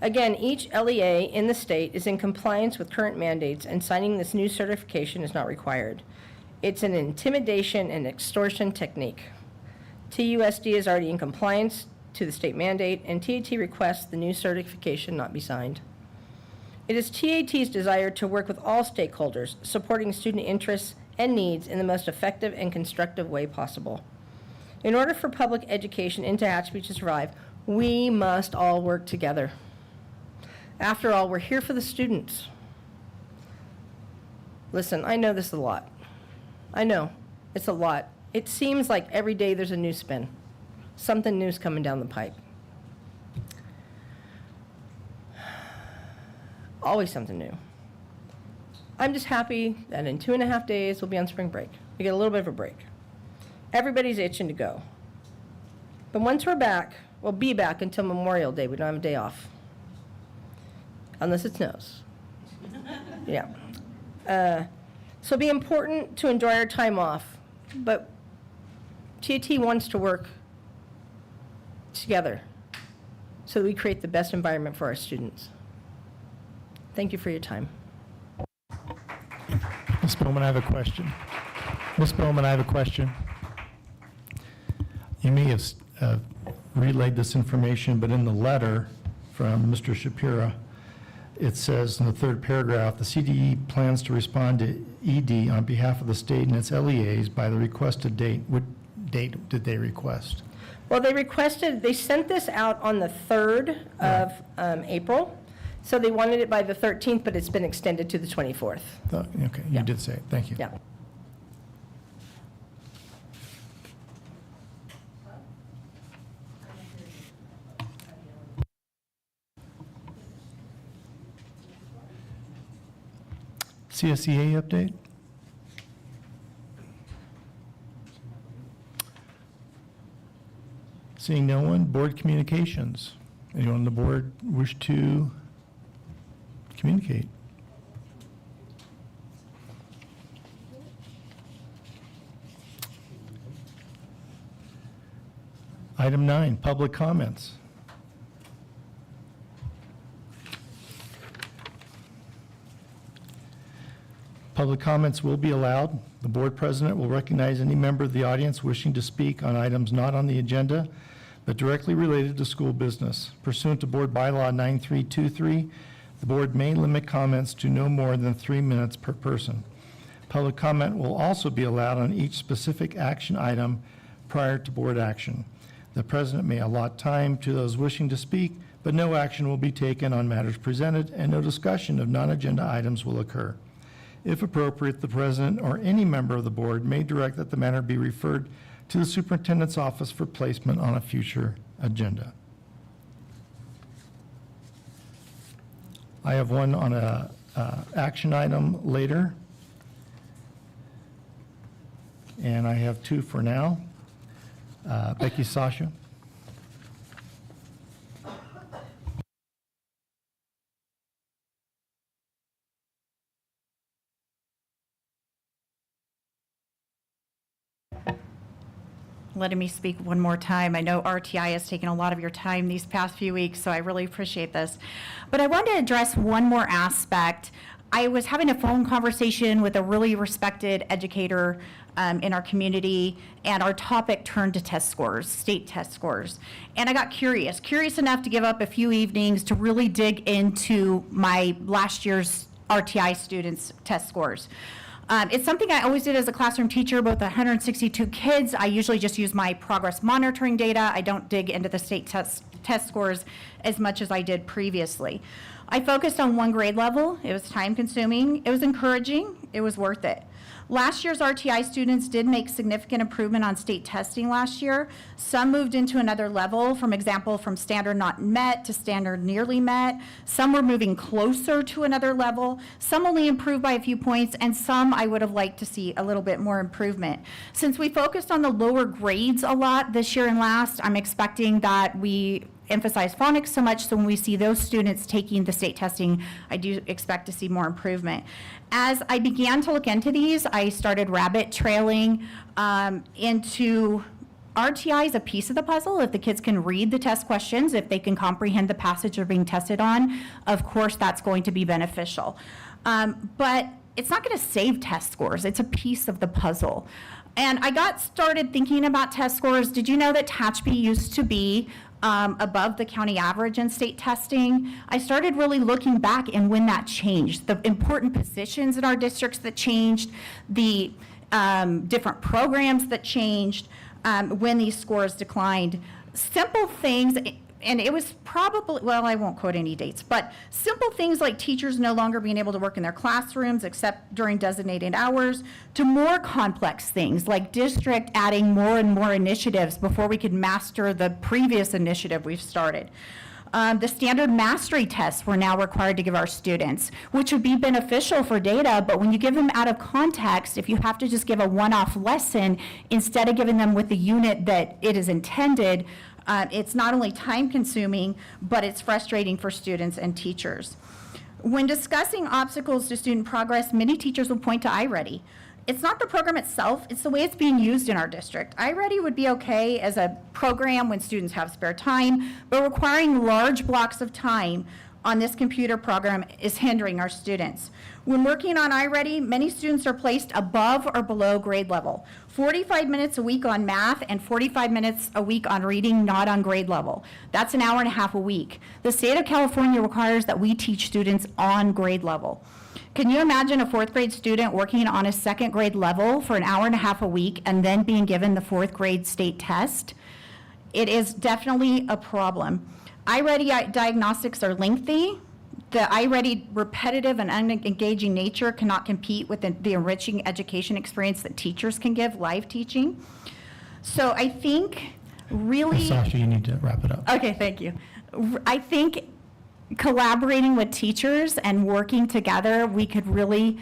Speaker 18: Again, each LEA in the state is in compliance with current mandates, and signing this new certification is not required. It's an intimidation and extortion technique. TUSD is already in compliance to the state mandate, and TAT requests the new certification not be signed. It is TAT's desire to work with all stakeholders, supporting student interests and needs in the most effective and constructive way possible. In order for public education in Tehachapi to survive, we must all work together. After all, we're here for the students. Listen, I know this is a lot. I know, it's a lot. It seems like every day there's a new spin. Something new's coming down the pipe. Always something new. I'm just happy that in 2.5 days, we'll be on spring break. We get a little bit of a break. Everybody's itching to go. But once we're back, we'll be back until Memorial Day. We don't have a day off. Unless it snows. Yeah. So it'll be important to enjoy our time off, but TAT wants to work together so that we create the best environment for our students. Thank you for your time.
Speaker 4: Ms. Bowman, I have a question. Ms. Bowman, I have a question. You may have relayed this information, but in the letter from Mr. Shapira, it says in the third paragraph, the CDE plans to respond to ED on behalf of the state and its LEAs by the requested date. What date did they request?
Speaker 18: Well, they sent this out on the 3rd of April. So they wanted it by the 13th, but it's been extended to the 24th.
Speaker 4: Okay, you did say it. Thank you.
Speaker 18: Yeah.
Speaker 4: CSEA update? Seeing no one, board communications. Anyone on the board wish to communicate? Item 9, public comments. Public comments will be allowed. The board president will recognize any member of the audience wishing to speak on items not on the agenda, but directly related to school business. Pursuant to Board Bylaw 9323, the board may limit comments to no more than 3 minutes per person. Public comment will also be allowed on each specific action item prior to board action. The president may allot time to those wishing to speak, but no action will be taken on matters presented, and no discussion of non-agenda items will occur. If appropriate, the president or any member of the board may direct that the matter be referred to the superintendent's office for placement on a future agenda. I have one on a action item later, and I have 2 for now. Becky, Sasha.
Speaker 19: Letting me speak one more time. I know RTI has taken a lot of your time these past few weeks, so I really appreciate this. But I wanted to address one more aspect. I was having a phone conversation with a really respected educator in our community, and our topic turned to test scores, state test scores. And I got curious enough to give up a few evenings to really dig into my last year's RTI students' test scores. It's something I always did as a classroom teacher, both 162 kids. I usually just use my progress monitoring data. I don't dig into the state test scores as much as I did previously. I focused on one grade level. It was time consuming. It was encouraging. It was worth it. Last year's RTI students did make significant improvement on state testing last year. Some moved into another level, from example, from standard not met to standard nearly met. Some were moving closer to another level. Some only improved by a few points, and some I would have liked to see a little bit more improvement. Since we focused on the lower grades a lot this year and last, I'm expecting that we emphasize phonics so much, so when we see those students taking the state testing, I do expect to see more improvement. As I began to look into these, I started rabbit trailing into RTI is a piece of the puzzle. If the kids can read the test questions, if they can comprehend the passage they're being tested on, of course that's going to be beneficial. But it's not going to save test scores. It's a piece of the puzzle. And I got started thinking about test scores. Did you know that Tehachapi used to be above the county average in state testing? I started really looking back and when that changed, the important positions in our districts that changed, the different programs that changed, when these scores declined. Simple things, and it was probably, well, I won't quote any dates, but simple things like teachers no longer being able to work in their classrooms except during designated hours, to more complex things like district adding more and more initiatives before we could master the previous initiative we've started. The standard mastery tests we're now required to give our students, which would be beneficial for data, but when you give them out of context, if you have to just give a one-off lesson instead of giving them with the unit that it is intended, it's not only time consuming, but it's frustrating for students and teachers. When discussing obstacles to student progress, many teachers will point to iReady. It's not the program itself, it's the way it's being used in our district. iReady would be okay as a program when students have spare time, but requiring large blocks of time on this computer program is hindering our students. When working on iReady, many students are placed above or below grade level. 45 minutes a week on math and 45 minutes a week on reading, not on grade level. That's an hour and a half a week. The state of California requires that we teach students on grade level. Can you imagine a fourth grade student working on a second grade level for an hour and a half a week and then being given the fourth grade state test? It is definitely a problem. iReady diagnostics are lengthy. The iReady repetitive and unengaging nature cannot compete with the enriching education experience that teachers can give, live teaching. So I think really...
Speaker 4: Sasha, you need to wrap it up.
Speaker 19: Okay, thank you. I think collaborating with teachers and working together, we could really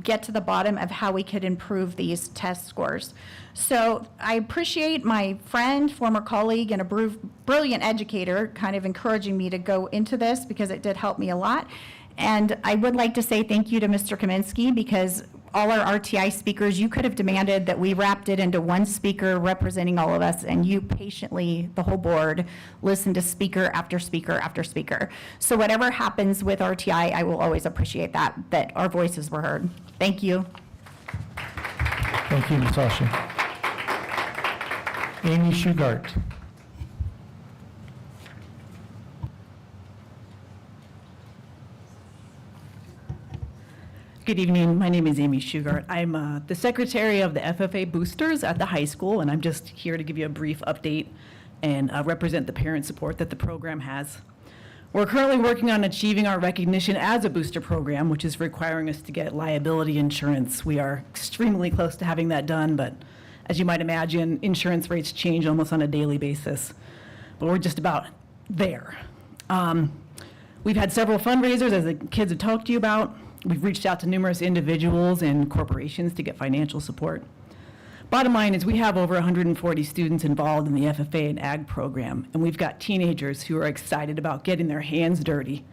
Speaker 19: get to the bottom of how we could improve these test scores. So I appreciate my friend, former colleague, and a brilliant educator kind of encouraging me to go into this because it did help me a lot. And I would like to say thank you to Mr. Kaminsky, because all our RTI speakers, you could have demanded that we wrapped it into one speaker representing all of us, and you patiently, the whole board, listened to speaker after speaker after speaker. So whatever happens with RTI, I will always appreciate that our voices were heard. Thank you.
Speaker 4: Thank you, Natasha. Amy Shugart.
Speaker 20: Good evening. My name is Amy Shugart. I'm the secretary of the FFA Boosters at the high school, and I'm just here to give you a brief update and represent the parent support that the program has. We're currently working on achieving our recognition as a booster program, which is requiring us to get liability insurance. We are extremely close to having that done, but as you might imagine, insurance rates change almost on a daily basis. But we're just about there. We've had several fundraisers, as the kids have talked to you about. We've reached out to numerous individuals and corporations to get financial support. Bottom line is we have over 140 students involved in the FFA and Ag program, and we've got teenagers who are excited about getting their hands dirty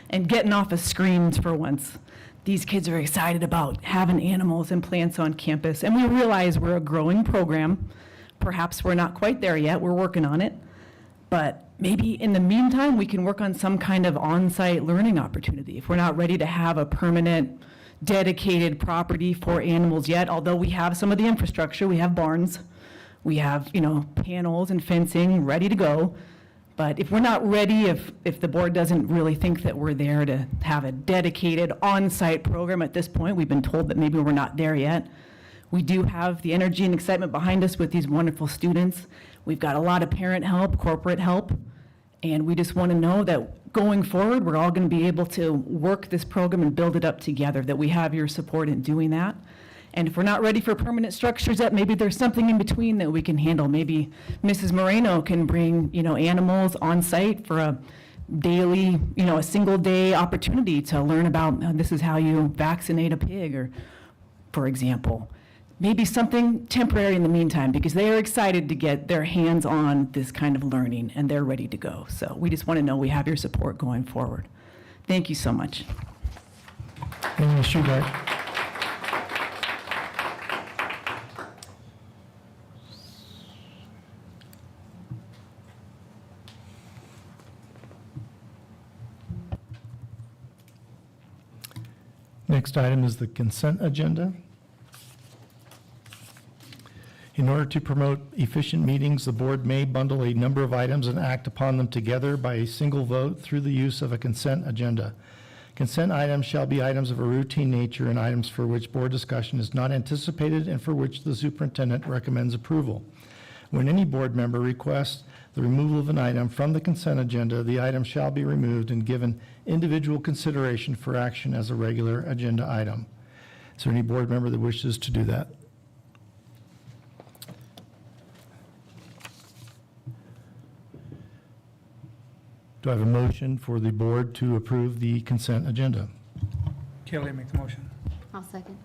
Speaker 20: and getting off of screens for once. These kids are excited about having animals and plants on campus, and we realize we're a growing program. Perhaps we're not quite there yet, we're working on it, but maybe in the meantime, we can work on some kind of on-site learning opportunity. If we're not ready to have a permanent, dedicated property for animals yet, although we have some of the infrastructure, we have barns, we have, panels and fencing ready to go. But if we're not ready, if the board doesn't really think that we're there to have a dedicated on-site program at this point, we've been told that maybe we're not there yet. We do have the energy and excitement behind us with these wonderful students. We've got a lot of parent help, corporate help, and we just want to know that going forward, we're all going to be able to work this program and build it up together, that we have your support in doing that. And if we're not ready for permanent structures yet, maybe there's something in between that we can handle. Maybe Mrs. Moreno can bring, animals on site for a daily, a single day opportunity to learn about this is how you vaccinate a pig, or, for example. Maybe something temporary in the meantime, because they are excited to get their hands on this kind of learning and they're ready to go. So we just want to know we have your support going forward. Thank you so much.
Speaker 4: Thank you, Ms. Shugart. Next item is the consent agenda. In order to promote efficient meetings, the board may bundle a number of items and act upon them together by a single vote through the use of a consent agenda. Consent items shall be items of a routine nature and items for which board discussion is not anticipated and for which the superintendent recommends approval. When any board member requests the removal of an item from the consent agenda, the item shall be removed and given individual consideration for action as a regular agenda item. Is there any board member that wishes to do that? Do I have a motion for the board to approve the consent agenda?
Speaker 1: Kelly, make the motion.
Speaker 5: I'll second.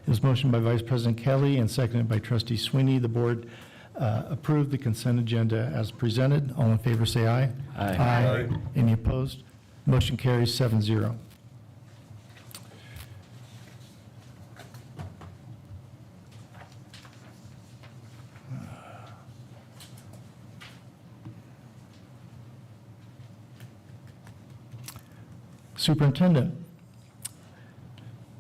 Speaker 4: It was motioned by Vice President Kelly and seconded by Trustee Sweeney. The board approved the consent agenda as presented. All in favor, say aye.
Speaker 16: Aye.
Speaker 4: Aye. Any opposed? Motion carries 7-0. Superintendent.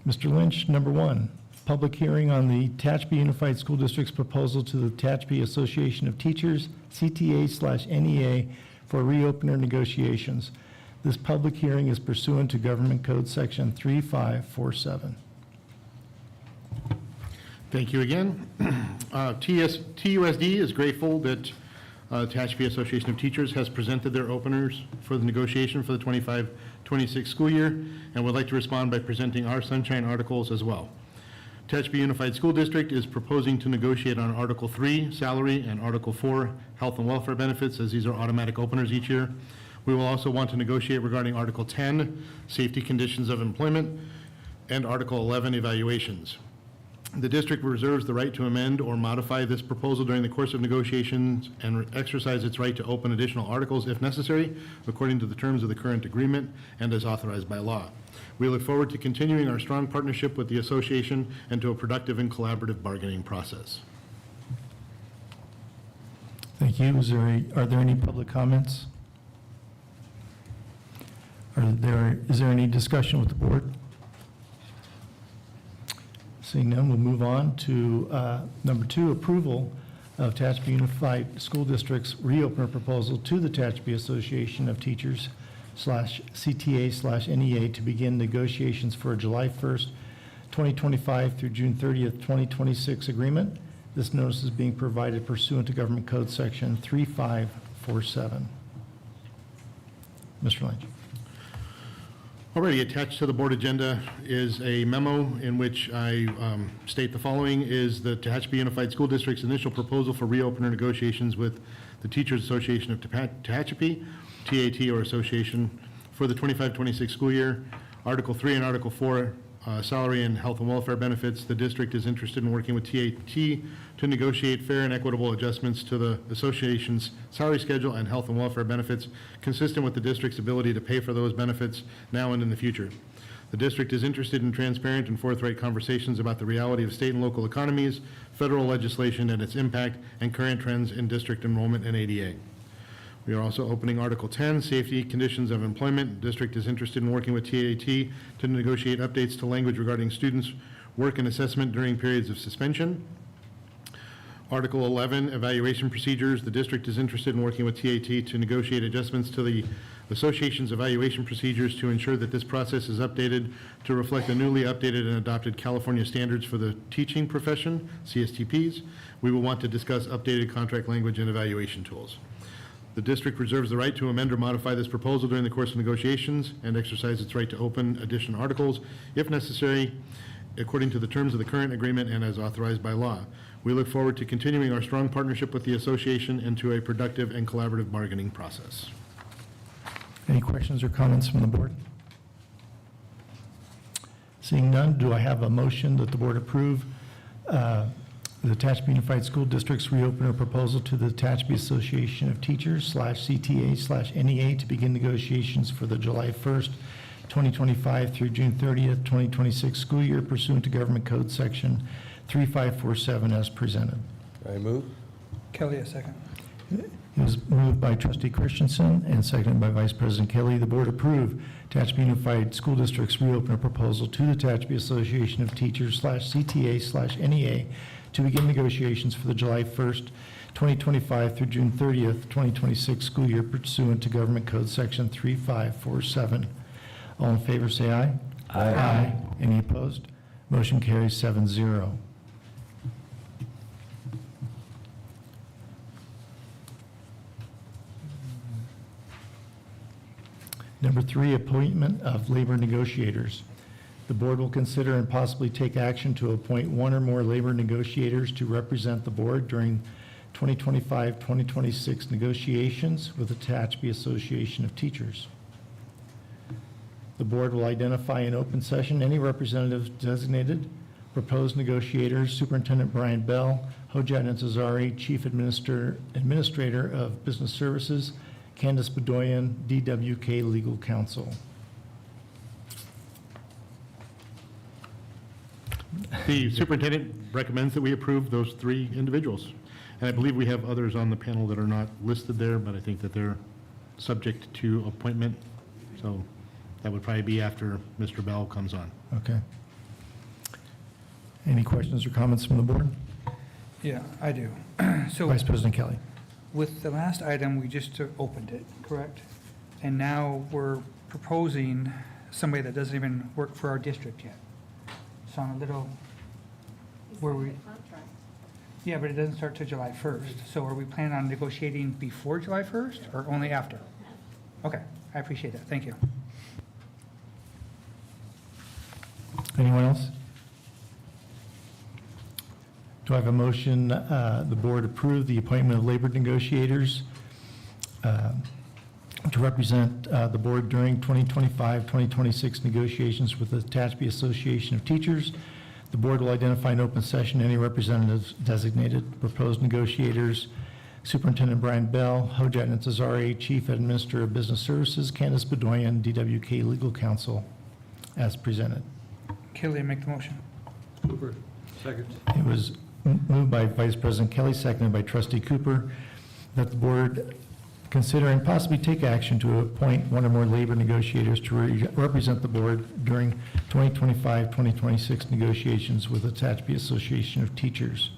Speaker 4: Mr. Lynch, number 1, public hearing on the Tehachapi Unified School District's proposal to the Tehachapi Association of Teachers, CTA/NEA, for reopener negotiations. This public hearing is pursuant to Government Code Section 3547.
Speaker 7: Thank you again. TUSD is grateful that Tehachapi Association of Teachers has presented their openers for the negotiation for the 25-26 school year, and would like to respond by presenting our sunshine articles as well. Tehachapi Unified School District is proposing to negotiate on Article 3, salary, and Article 4, health and welfare benefits, as these are automatic openers each year. We will also want to negotiate regarding Article 10, safety conditions of employment, and Article 11, evaluations. The district reserves the right to amend or modify this proposal during the course of negotiations and exercise its right to open additional articles if necessary, according to the terms of the current agreement and as authorized by law. We look forward to continuing our strong partnership with the association and to a productive and collaborative bargaining process.
Speaker 4: Thank you. Are there any public comments? Is there any discussion with the board? Seeing none, we'll move on to number 2, approval of Tehachapi Unified School District's reopener proposal to the Tehachapi Association of Teachers /CTA/NEA to begin negotiations for a July 1st, 2025 through June 30th, 2026 agreement. This notice is being provided pursuant to Government Code Section 3547. Mr. Lynch.
Speaker 7: Already attached to the board agenda is a memo in which I state the following is the Tehachapi Unified School District's initial proposal for reopener negotiations with the Teachers Association of Tehachapi, TAT or association, for the 25-26 school year. Article 3 and Article 4, salary and health and welfare benefits. The district is interested in working with TAT to negotiate fair and equitable adjustments to the association's salary schedule and health and welfare benefits consistent with the district's ability to pay for those benefits now and in the future. The district is interested in transparent and forthright conversations about the reality of state and local economies, federal legislation and its impact, and current trends in district enrollment and ADA. We are also opening Article 10, safety conditions of employment. The district is interested in working with TAT to negotiate updates to language regarding students' work and assessment during periods of suspension. Article 11, evaluation procedures. The district is interested in working with TAT to negotiate adjustments to the association's evaluation procedures to ensure that this process is updated to reflect the newly updated and adopted California standards for the teaching profession, CSTPs. We will want to discuss updated contract language and evaluation tools. The district reserves the right to amend or modify this proposal during the course of negotiations and exercise its right to open additional articles if necessary, according to the terms of the current agreement and as authorized by law. We look forward to continuing our strong partnership with the association and to a productive and collaborative bargaining process.
Speaker 4: Any questions or comments from the board? Seeing none, do I have a motion that the board approve the Tehachapi Unified School District's reopener proposal to the Tehachapi Association of Teachers /CTA/NEA to begin negotiations for the July 1st, 2025 through June 30th, 2026 school year pursuant to Government Code Section 3547 as presented?
Speaker 3: I move.
Speaker 1: Kelly, a second.
Speaker 4: It was moved by Trustee Christensen and seconded by Vice President Kelly. The board approve Tehachapi Unified School District's reopener proposal to the Tehachapi Association of Teachers /CTA/NEA to begin negotiations for the July 1st, 2025 through June 30th, 2026 school year pursuant to Government Code Section 3547. All in favor, say aye. Aye. Any opposed? Motion carries 7-0. Number 3, appointment of labor negotiators. The board will consider and possibly take action to appoint one or more labor negotiators to represent the board during 2025-2026 negotiations with the Tehachapi Association of Teachers. The board will identify in open session any representatives designated, proposed negotiators, Superintendent Brian Bell, Hojat Intezari, Chief Administrator of Business Services, Candace Bedoyan, DWK Legal Counsel.
Speaker 7: The superintendent recommends that we approve those 3 individuals. And I believe we have others on the panel that are not listed there, but I think that they're subject to appointment. So that would probably be after Mr. Bell comes on.
Speaker 4: Okay. Any questions or comments from the board?
Speaker 1: Yeah, I do. So
Speaker 4: Vice President Kelly.
Speaker 1: with the last item, we just opened it, correct? And now we're proposing somebody that doesn't even work for our district yet. So I'm a little, where we, yeah, but it doesn't start till July 1st. So are we planning on negotiating before July 1st or only after? Okay, I appreciate that. Thank you.
Speaker 4: Anyone else? Do I have a motion, the board approve the appointment of labor negotiators to represent the board during 2025-2026 negotiations with the Tehachapi Association of Teachers. The board will identify in open session any representatives designated, proposed negotiators, Superintendent Brian Bell, Hojat Intezari, Chief Administrator of Business Services, Candace Bedoyan, DWK Legal Counsel, as presented.
Speaker 1: Kelly, make the motion.
Speaker 2: Cooper, second.
Speaker 4: It was moved by Vice President Kelly, seconded by Trustee Cooper, that the board consider and possibly take action to appoint one or more labor negotiators to represent the board during 2025-2026 negotiations with the Tehachapi Association of Teachers.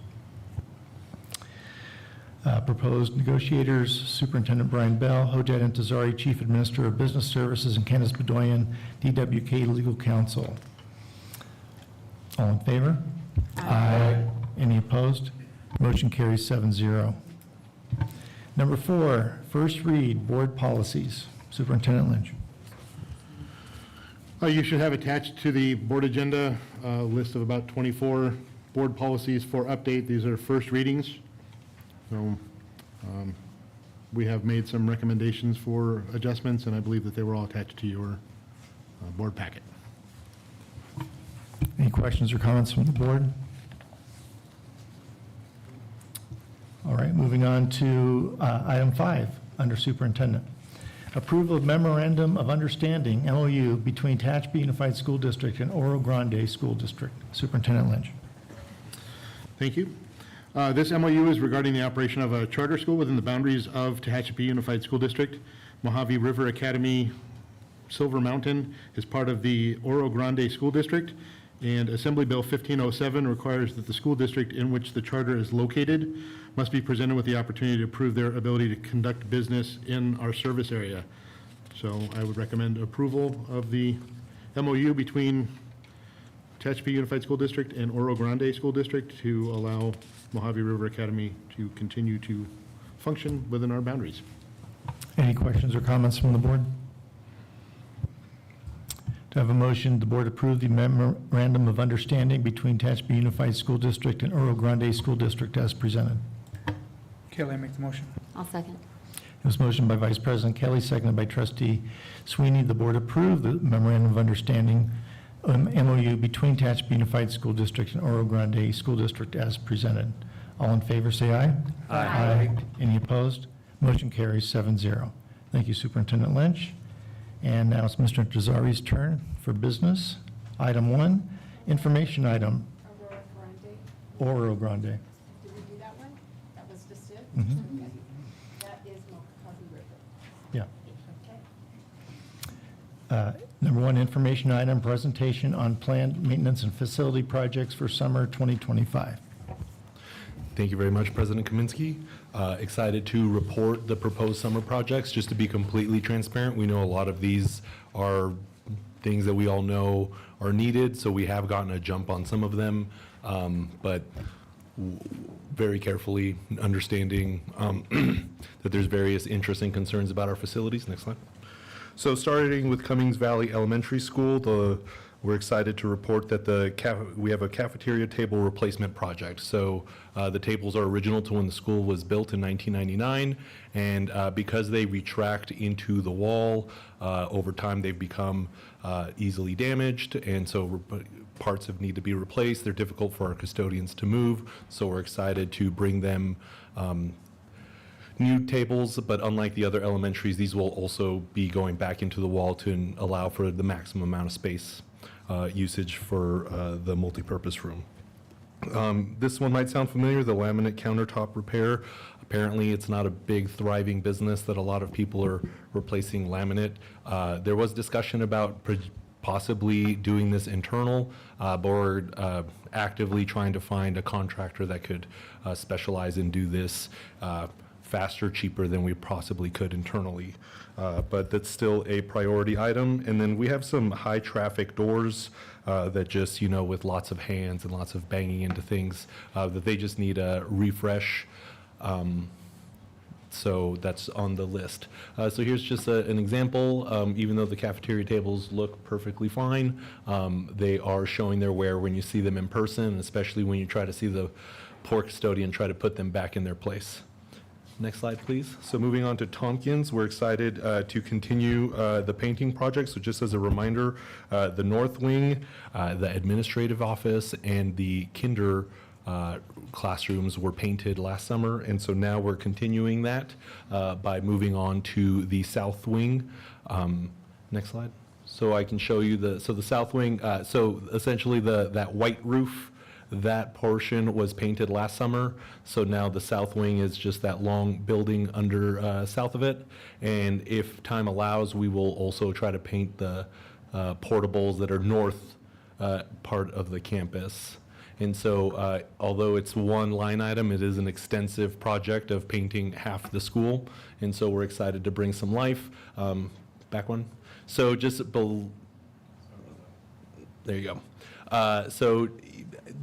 Speaker 4: Proposed negotiators, Superintendent Brian Bell, Hojat Intezari, Chief Administrator of Business Services, and Candace Bedoyan, DWK Legal Counsel. All in favor? Aye. Any opposed? Motion carries 7-0. Number 4, first read, board policies. Superintendent Lynch.
Speaker 7: You should have attached to the board agenda a list of about 24 board policies for update. These are first readings. So we have made some recommendations for adjustments, and I believe that they were all attached to your board packet.
Speaker 4: Any questions or comments from the board? All right, moving on to item 5, under Superintendent. Approval of Memorandum of Understanding, MOU, between Tehachapi Unified School District and Oro Grande School District. Superintendent Lynch.
Speaker 7: Thank you. This MOU is regarding the operation of a charter school within the boundaries of Tehachapi Unified School District. Mojave River Academy Silver Mountain is part of the Oro Grande School District, and Assembly Bill 1507 requires that the school district in which the charter is located must be presented with the opportunity to prove their ability to conduct business in our service area. So I would recommend approval of the MOU between Tehachapi Unified School District and Oro Grande School District to allow Mojave River Academy to continue to function within our boundaries.
Speaker 4: Any questions or comments from the board? Do I have a motion, the board approve the memorandum of understanding between Tehachapi Unified School District and Oro Grande School District as presented?
Speaker 1: Kelly, make the motion.
Speaker 5: I'll second.
Speaker 4: It was motion by Vice President Kelly, seconded by Trustee Sweeney. The board approve the memorandum of understanding, MOU, between Tehachapi Unified School District and Oro Grande School District as presented. All in favor, say aye. Aye. Any opposed? Motion carries 7-0. Thank you, Superintendent Lynch. And now it's Mr. Tazari's turn for business. Item 1, information item. Oro Grande.
Speaker 17: Did we do that one? That was just it?
Speaker 4: Mhm.
Speaker 17: Okay. That is Moccasin River.
Speaker 4: Yeah.
Speaker 17: Okay.
Speaker 4: Number 1, information item, presentation on planned maintenance and facility projects for summer 2025.
Speaker 21: Thank you very much, President Kaminsky. Excited to report the proposed summer projects. Just to be completely transparent, we know a lot of these are things that we all know are needed, so we have gotten a jump on some of them, but very carefully understanding that there's various interests and concerns about our facilities. Next slide. So starting with Cummings Valley Elementary School, we're excited to report that we have a cafeteria table replacement project. So the tables are original to when the school was built in 1999, and because they retract into the wall, over time they've become easily damaged, and so parts need to be replaced. They're difficult for our custodians to move, so we're excited to bring them new tables, but unlike the other elementaries, these will also be going back into the wall to allow for the maximum amount of space usage for the multipurpose room. This one might sound familiar, the laminate countertop repair. Apparently, it's not a big thriving business that a lot of people are replacing laminate. There was discussion about possibly doing this internal, but we're actively trying to find a contractor that could specialize and do this faster, cheaper than we possibly could internally. But that's still a priority item. And then we have some high traffic doors that just, with lots of hands and lots of banging into things, that they just need a refresh. So that's on the list. So here's just an example. Even though the cafeteria tables look perfectly fine, they are showing their wear when you see them in person, especially when you try to see the poor custodian try to put them back in their place. Next slide, please. So moving on to Tompkins, we're excited to continue the painting project. So just as a reminder, the north wing, the administrative office, and the kinder classrooms were painted last summer, and so now we're continuing that by moving on to the south wing. Next slide. So I can show you the south wing. So essentially that white roof, that portion was painted last summer. So now the south wing is just that long building under south of it. And if time allows, we will also try to paint the portables that are north part of the campus. And so although it's one line item, it is an extensive project of painting half the school. And so we're excited to bring some life. Back one. So just there you go. So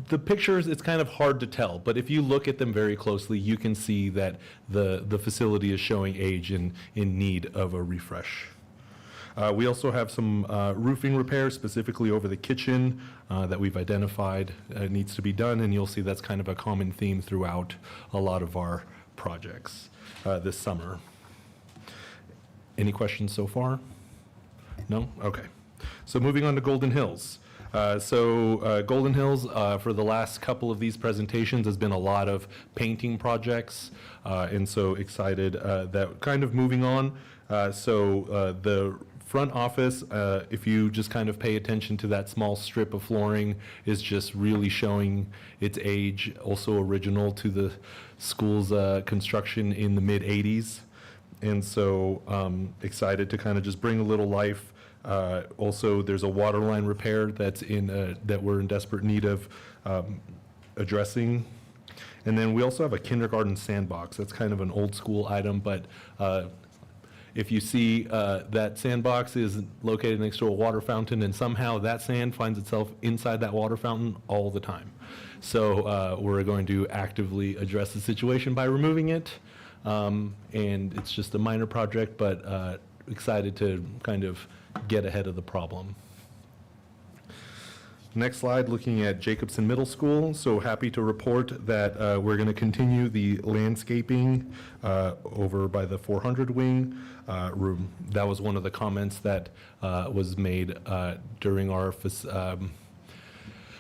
Speaker 21: the pictures, it's kind of hard to tell, but if you look at them very closely, you can see that the facility is showing age and in need of a refresh. We also have some roofing repairs, specifically over the kitchen, that we've identified needs to be done, and you'll see that's kind of a common theme throughout a lot of our projects this summer. Any questions so far? No? Okay. So moving on to Golden Hills. Golden Hills, for the last couple of these presentations, has been a lot of painting projects, and so excited that kind of moving on. The front office, if you just kind of pay attention to that small strip of flooring, is just really showing its age, also original to the school's construction in the mid-'80s. And so excited to kind of just bring a little life. Also, there's a water line repair that's that we're in desperate need of addressing. And then we also have a kindergarten sandbox. That's kind of an old school item, but if you see that sandbox is located next to a water fountain, and somehow that sand finds itself inside that water fountain all the time. So we're going to actively address the situation by removing it. And it's just a minor project, but excited to kind of get ahead of the problem. Next slide, looking at Jacobson Middle School. So happy to report that we're going to continue the landscaping over by the 400 wing room. That was one of the comments that was made during our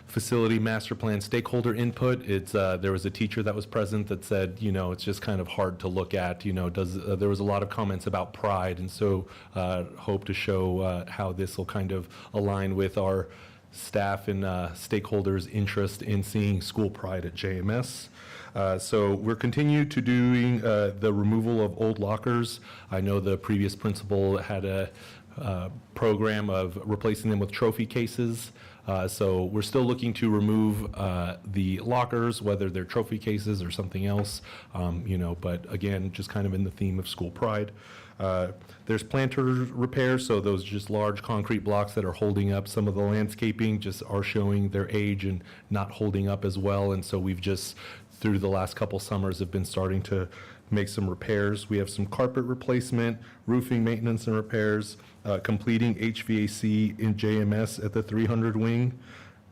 Speaker 21: facility master plan stakeholder input. There was a teacher that was present that said, it's just kind of hard to look at, there was a lot of comments about pride, and so hope to show how this will kind of align with our staff and stakeholders' interest in seeing school pride at JMS. So we're continuing to doing the removal of old lockers. I know the previous principal had a program of replacing them with trophy cases. So we're still looking to remove the lockers, whether they're trophy cases or something else, but again, just kind of in the theme of school pride. There's planter repairs, so those just large concrete blocks that are holding up some of the landscaping just are showing their age and not holding up as well. And so we've just, through the last couple summers, have been starting to make some repairs. We have some carpet replacement, roofing maintenance and repairs, completing HVAC in JMS at the 300 wing.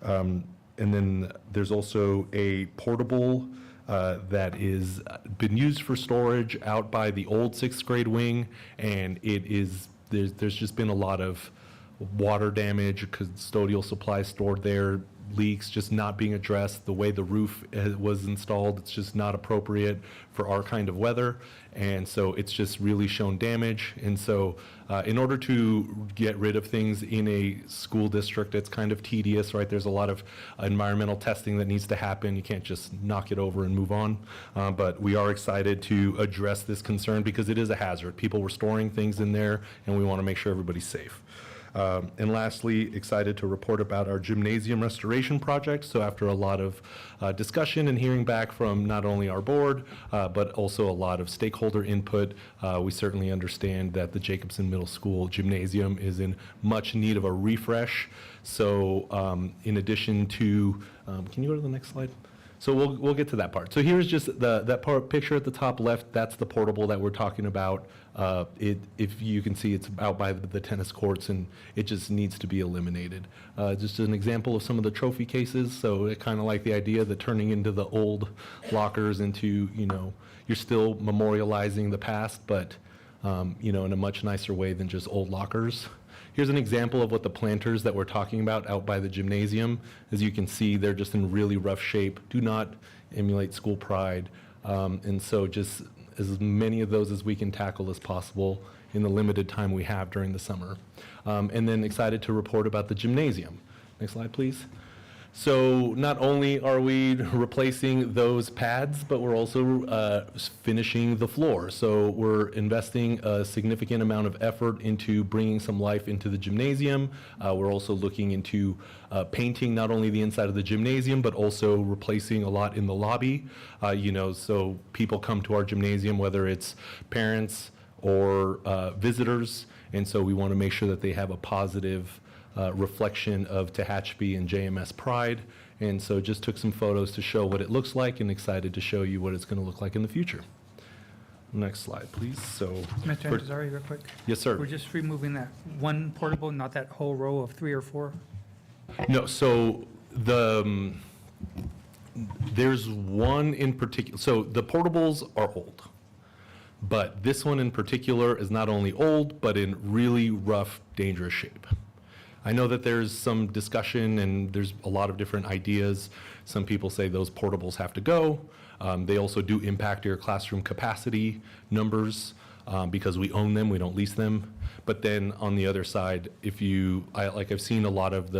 Speaker 21: And then there's also a portable that is been used for storage out by the old 6th grade wing, and there's just been a lot of water damage, custodial supplies stored there, leaks just not being addressed. The way the roof was installed, it's just not appropriate for our kind of weather, and so it's just really shown damage. And so in order to get rid of things in a school district, it's kind of tedious, right? There's a lot of environmental testing that needs to happen. You can't just knock it over and move on, but we are excited to address this concern because it is a hazard. People were storing things in there, and we want to make sure everybody's safe. And lastly, excited to report about our gymnasium restoration project. So after a lot of discussion and hearing back from not only our board, but also a lot of stakeholder input, we certainly understand that the Jacobson Middle School gymnasium is in much need of a refresh. So in addition to, can you go to the next slide? So we'll get to that part. So here's just that part picture at the top left. That's the portable that we're talking about. If you can see, it's out by the tennis courts, and it just needs to be eliminated. Just an example of some of the trophy cases. So it kind of like the idea that turning into the old lockers into, you're still memorializing the past, but in a much nicer way than just old lockers. Here's an example of what the planters that we're talking about out by the gymnasium. As you can see, they're just in really rough shape. Do not emulate school pride. And so just as many of those as we can tackle as possible in the limited time we have during the summer. And then excited to report about the gymnasium. Next slide, please. So not only are we replacing those pads, but we're also finishing the floor. So we're investing a significant amount of effort into bringing some life into the gymnasium. We're also looking into painting not only the inside of the gymnasium, but also replacing a lot in the lobby. So people come to our gymnasium, whether it's parents or visitors, and so we want to make sure that they have a positive reflection of Tehachapi and JMS pride. And so just took some photos to show what it looks like, and excited to show you what it's going to look like in the future. Next slide, please. So,
Speaker 1: Mr. Antazari, real quick.
Speaker 21: Yes, sir.
Speaker 1: We're just removing that one portable, not that whole row of 3 or 4?
Speaker 21: No, so there's one in particular. So the portables are old, but this one in particular is not only old, but in really rough, dangerous shape. I know that there's some discussion and there's a lot of different ideas. Some people say those portables have to go. They also do impact your classroom capacity numbers because we own them, we don't lease them. But then on the other side, I've seen a lot of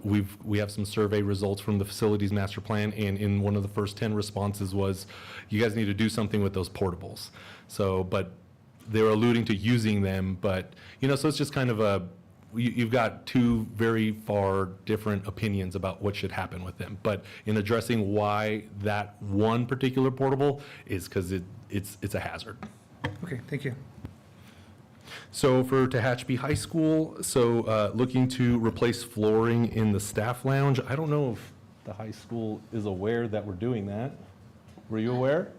Speaker 21: we have some survey results from the facilities master plan, and in one of the first 10 responses was, you guys need to do something with those portables. So, but they were alluding to using them, but, so it's just kind of you've got two very far different opinions about what should happen with them. But in addressing why that one particular portable is because it's a hazard.
Speaker 1: Okay, thank you.
Speaker 21: So for Tehachapi High School, looking to replace flooring in the staff lounge. I don't know if the high school is aware that we're doing that. Were you aware?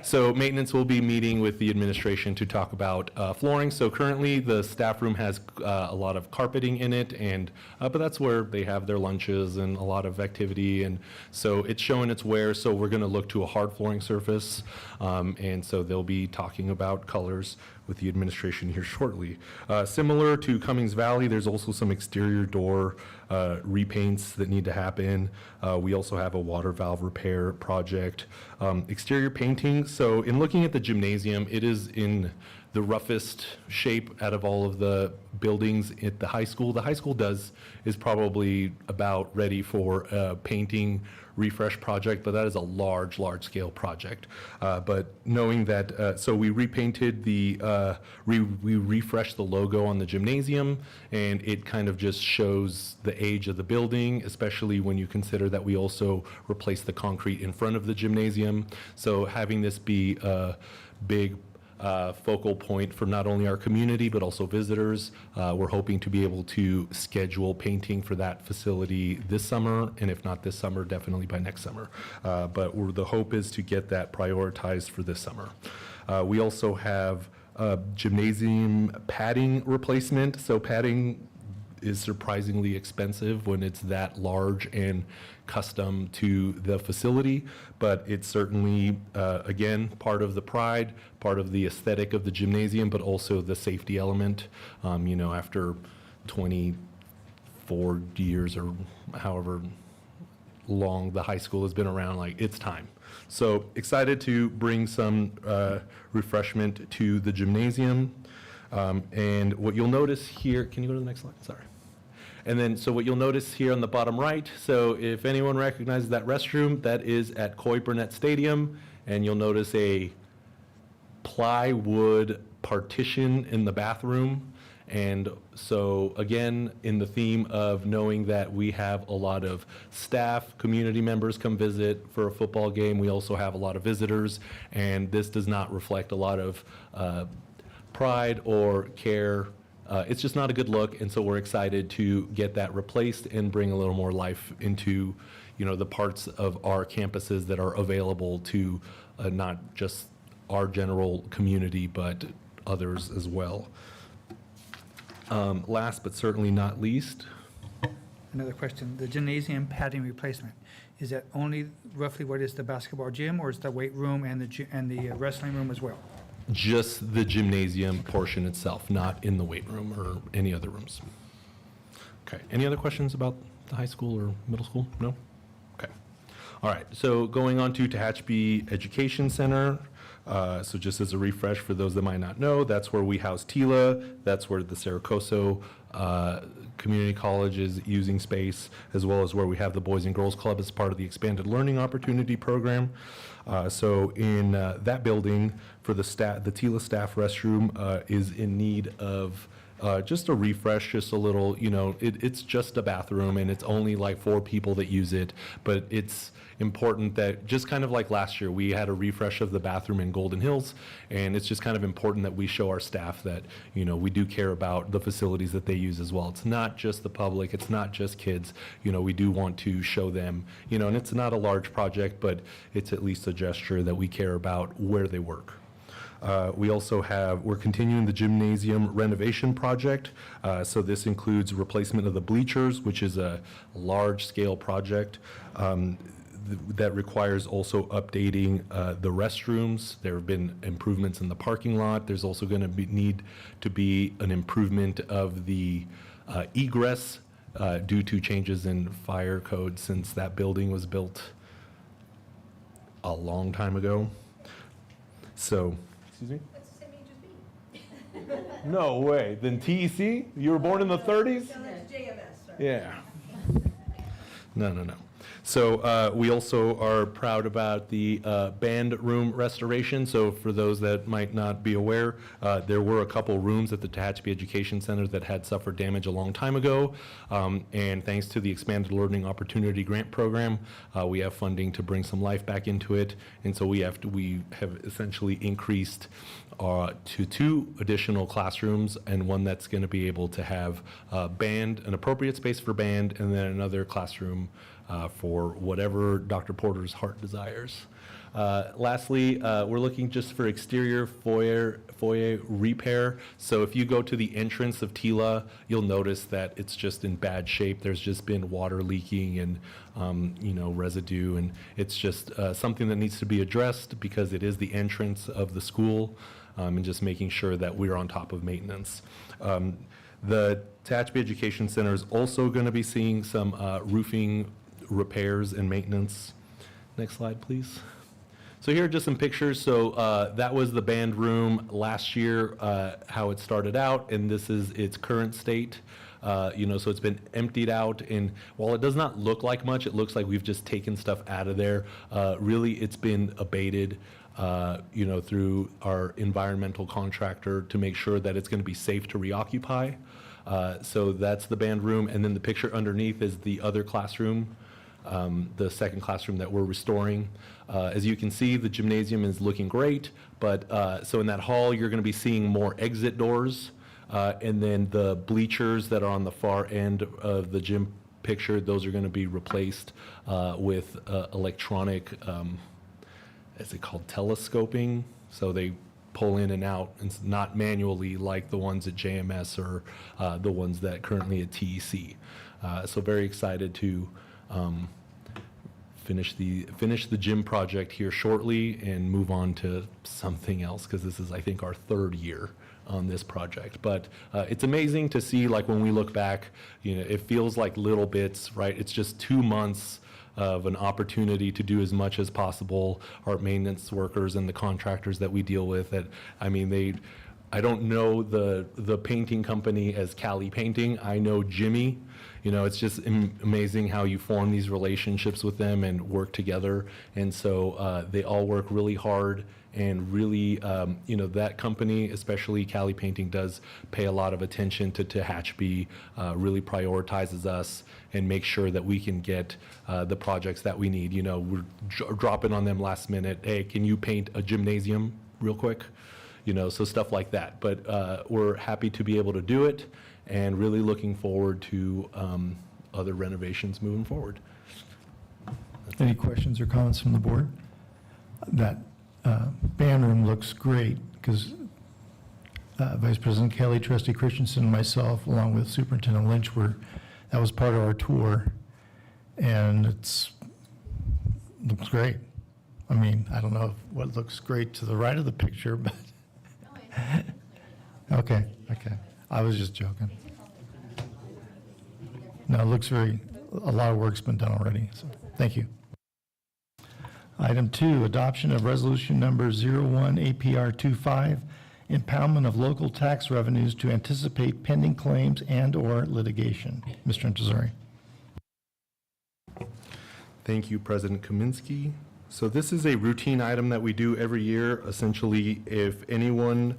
Speaker 21: So maintenance will be meeting with the administration to talk about flooring. So currently, the staff room has a lot of carpeting in it, and but that's where they have their lunches and a lot of activity, and so it's showing its wear. So we're going to look to a hard flooring surface, and so they'll be talking about colors with the administration here shortly. Similar to Cummings Valley, there's also some exterior door repaints that need to happen. We also have a water valve repair project. Exterior painting, so in looking at the gymnasium, it is in the roughest shape out of all of the buildings at the high school. The high school is probably about ready for a painting refresh project, but that is a large scale project. But knowing that, so we repainted we refreshed the logo on the gymnasium, and it kind of just shows the age of the building, especially when you consider that we also replaced the concrete in front of the gymnasium. So having this be a big focal point for not only our community but also visitors. We're hoping to be able to schedule painting for that facility this summer, and if not this summer, definitely by next summer. But the hope is to get that prioritized for this summer. We also have gymnasium padding replacement. So padding is surprisingly expensive when it's that large and custom to the facility, but it's certainly, again, part of the pride, part of the aesthetic of the gymnasium, but also the safety element. After 24 years or however long the high school has been around, it's time. So excited to bring some refreshment to the gymnasium. And what you'll notice here, can you go to the next slide? Sorry. And then, so what you'll notice here on the bottom right, so if anyone recognizes that restroom, that is at Coy Burnett Stadium, and you'll notice a plywood partition in the bathroom. And so again, in the theme of knowing that we have a lot of staff, community members come visit for a football game, we also have a lot of visitors, and this does not reflect a lot of pride or care. It's just not a good look, and so we're excited to get that replaced and bring a little more life into, the parts of our campuses that are available to not just our general community, but others as well. Last but certainly not least.
Speaker 1: Another question, the gymnasium padding replacement, is that only roughly what is the basketball gym, or is the weight room and the wrestling room as well?
Speaker 21: Just the gymnasium portion itself, not in the weight room or any other rooms. Okay, any other questions about the high school or middle school? No? Okay. All right, so going on to Tehachapi Education Center. So just as a refresh for those that might not know, that's where we house TILA, that's where the Saracoso Community College is using space, as well as where we have the Boys and Girls Club as part of the Expanded Learning Opportunity Program. So in that building, for the TILA staff restroom is in need of just a refresh, just a little, it's just a bathroom, and it's only like 4 people that use it, but it's important that, just kind of like last year, we had a refresh of the bathroom in Golden Hills, and it's just kind of important that we show our staff that, we do care about the facilities that they use as well. It's not just the public, it's not just kids, we do want to show them, and it's not a large project, but it's at least a gesture that we care about where they work. We're continuing the gymnasium renovation project. So this includes replacement of the bleachers, which is a large-scale project that requires also updating the restrooms. There have been improvements in the parking lot. There's also going to need to be an improvement of the egress due to changes in fire code since that building was built a long time ago. So, excuse me?
Speaker 6: That's the same age as me.
Speaker 21: No way. Then TEC? You were born in the 30s?
Speaker 6: No, that's JMS, sorry.
Speaker 21: Yeah. No. So we also are proud about the band room restoration. So for those that might not be aware, there were a couple rooms at the Tehachapi Education Center that had suffered damage a long time ago. And thanks to the Expanded Learning Opportunity Grant Program, we have funding to bring some life back into it. And so we have essentially increased to 2 additional classrooms, and one that's going to be able to have an appropriate space for band, and then another classroom for whatever Dr. Porter's heart desires. Lastly, we're looking just for exterior foyer repair. So if you go to the entrance of Tila, you'll notice that it's just in bad shape. There's just been water leaking and residue, and it's just something that needs to be addressed because it is the entrance of the school, and just making sure that we're on top of maintenance. The Tehachapi Education Center is also going to be seeing some roofing repairs and maintenance. Next slide, please. So here are just some pictures. So that was the band room last year, how it started out, and this is its current state. So it's been emptied out, and while it does not look like much, it looks like we've just taken stuff out of there. Really, it's been abated, through our environmental contractor to make sure that it's going to be safe to reoccupy. So that's the band room, and then the picture underneath is the other classroom, the second classroom that we're restoring. As you can see, the gymnasium is looking great, but so in that hall, you're going to be seeing more exit doors, and then the bleachers that are on the far end of the gym picture, those are going to be replaced with electronic, is it called telescoping? So they pull in and out, and it's not manually like the ones at JMS or the ones that currently at TEC. So very excited to finish the gym project here shortly and move on to something else, because this is, I think, our third year on this project. But it's amazing to see, like, when we look back, it feels like little bits, right? It's just 2 months of an opportunity to do as much as possible. Our maintenance workers and the contractors that we deal with, I don't know the painting company as Cali Painting. I know Jimmy. It's just amazing how you form these relationships with them and work together. And so they all work really hard, and really, that company, especially Cali Painting, does pay a lot of attention to Tehachapi, really prioritizes us and makes sure that we can get the projects that we need. We're dropping on them last minute. Hey, can you paint a gymnasium real quick? So stuff like that. But we're happy to be able to do it, and really looking forward to other renovations moving forward.
Speaker 4: Any questions or comments from the board? That band room looks great, because Vice President Kelly, Trustee Christensen, and myself, along with Superintendent Lynch, that was part of our tour, and looks great. I don't know what looks great to the right of the picture, but okay. I was just joking. No, it looks a lot of work's been done already, so thank you. Item 2, adoption of resolution number 01 APR 25, impoundment of local tax revenues to anticipate pending claims and/or litigation. Mr. Intezuri.
Speaker 21: Thank you, President Kaminsky. So this is a routine item that we do every year. Essentially, if anyone,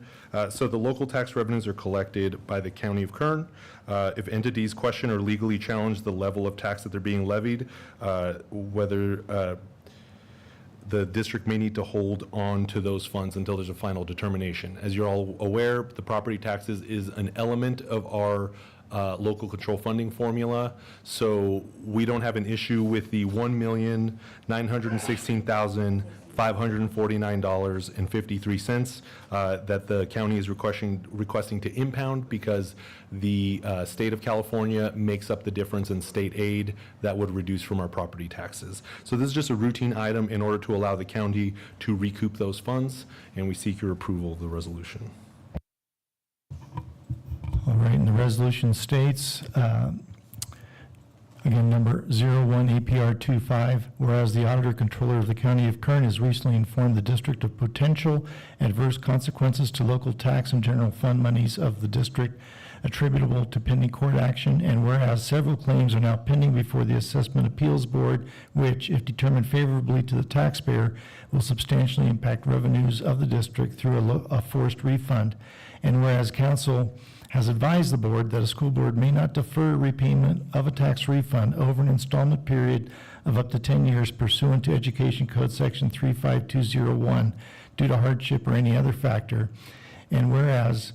Speaker 21: so the local tax revenues are collected by the County of Kern. If entities question or legally challenge the level of tax that they're being levied, whether the district may need to hold on to those funds until there's a final determination. As you're all aware, the property taxes is an element of our local control funding formula, so we don't have an issue with the $1,916,549.53 that the county is requesting to impound, because the state of California makes up the difference in state aid that would reduce from our property taxes. So this is just a routine item in order to allow the county to recoup those funds, and we seek your approval of the resolution.
Speaker 4: All right, and the resolution states, again, number 01 APR 25, whereas the Auditor Controller of the County of Kern has recently informed the district of potential adverse consequences to local tax and general fund monies of the district attributable to pending court action, and whereas several claims are now pending before the Assessment Appeals Board, which, if determined favorably to the taxpayer, will substantially impact revenues of the district through a forced refund, and whereas council has advised the board that a school board may not defer repayment of a tax refund over an installment period of up to 10 years pursuant to Education Code Section 35201 due to hardship or any other factor. And whereas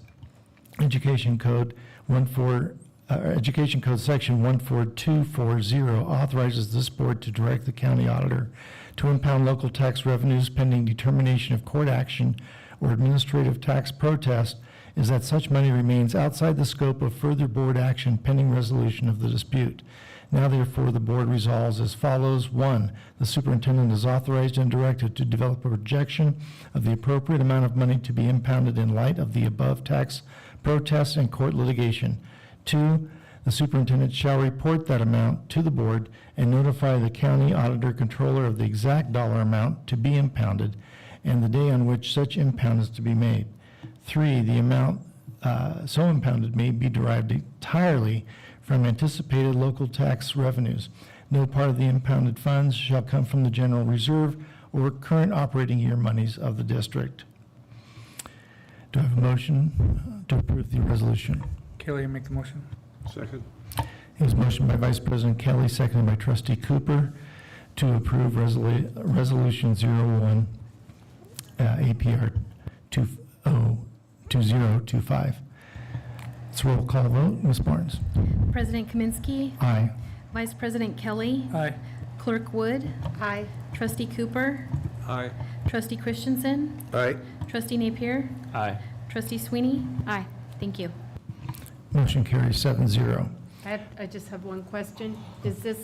Speaker 4: Education Code Education Code Section 14240 authorizes this board to direct the county auditor to impound local tax revenues pending determination of court action or administrative tax protest, is that such money remains outside the scope of further board action pending resolution of the dispute. Now therefore, the board resolves as follows. 1, the superintendent is authorized and directed to develop a projection of the appropriate amount of money to be impounded in light of the above tax protests and court litigation. 2, the superintendent shall report that amount to the board and notify the county auditor controller of the exact dollar amount to be impounded and the day on which such impound is to be made. 3, the amount so impounded may be derived entirely from anticipated local tax revenues. No part of the impounded funds shall come from the general reserve or current operating year monies of the district. Do I have a motion to approve the resolution?
Speaker 1: Kelly, make the motion.
Speaker 2: Second.
Speaker 4: It was motioned by Vice President Kelly, seconded by Trustee Cooper, to approve Resolution 01, APR 2025. It's a roll call vote. Ms. Barnes?
Speaker 5: President Kaminsky.
Speaker 4: Aye.
Speaker 5: Vice President Kelly.
Speaker 1: Aye.
Speaker 5: Clerk Wood.
Speaker 17: Aye.
Speaker 5: Trustee Cooper.
Speaker 2: Aye.
Speaker 5: Trustee Christensen.
Speaker 7: Aye.
Speaker 5: Trustee Napier.
Speaker 16: Aye.
Speaker 5: Trustee Sweeney. Aye. Thank you.
Speaker 4: Motion carries 7-0.
Speaker 17: I just have one question. Is this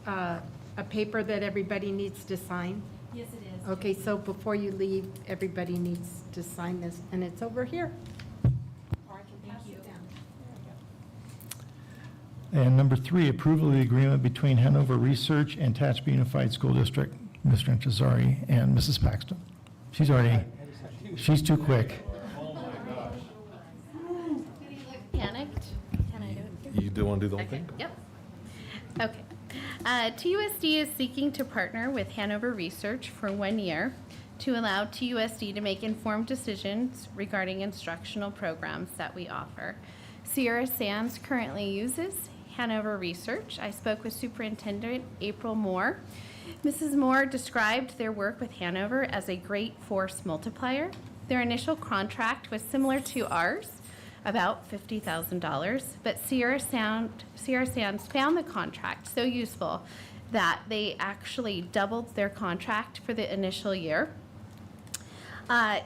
Speaker 17: a paper that everybody needs to sign?
Speaker 5: Yes, it is.
Speaker 17: Okay, so before you leave, everybody needs to sign this, and it's over here. Or I can pass it down.
Speaker 4: And number 3, approval of the agreement between Hanover Research and Tehachapi Unified School District. Mr. Intezari and Mrs. Paxton. She's too quick.
Speaker 5: Panicked. Can I do it?
Speaker 21: You do want to do the whole
Speaker 5: Okay,
Speaker 21: thing?
Speaker 5: yep. Okay. TUSD is seeking to partner with Hanover Research for 1 year to allow TUSD to make informed decisions regarding instructional programs that we offer. Sierra Sands currently uses Hanover Research. I spoke with Superintendent April Moore. Mrs. Moore described their work with Hanover as a great force multiplier. Their initial contract was similar to ours, about $50,000, but Sierra Sands found the contract so useful that they actually doubled their contract for the initial year.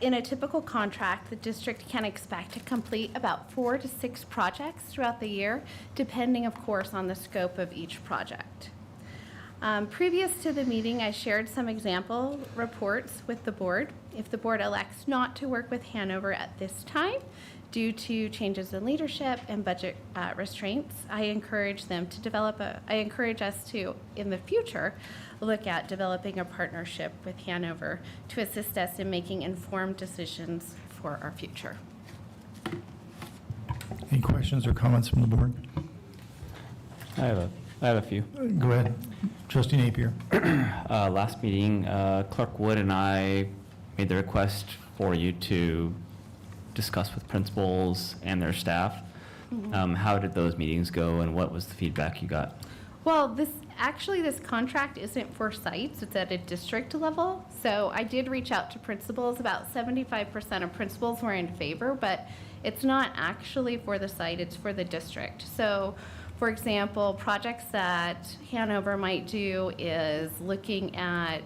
Speaker 5: In a typical contract, the district can expect to complete about 4 to 6 projects throughout the year, depending, of course, on the scope of each project. Previous to the meeting, I shared some example reports with the board. If the board elects not to work with Hanover at this time, due to changes in leadership and budget restraints, I encourage us to, in the future, look at developing a partnership with Hanover to assist us in making informed decisions for our future.
Speaker 4: Any questions or comments from the board?
Speaker 16: I have a few.
Speaker 4: Go ahead. Trustee Napier.
Speaker 16: Last meeting, Clerk Wood and I made the request for you to discuss with principals and their staff. How did those meetings go, and what was the feedback you got?
Speaker 12: Well, this contract isn't for sites, it's at a district level. So I did reach out to principals. About 75% of principals were in favor, but it's not actually for the site, it's for the district. So, for example, projects that Hanover might do is looking at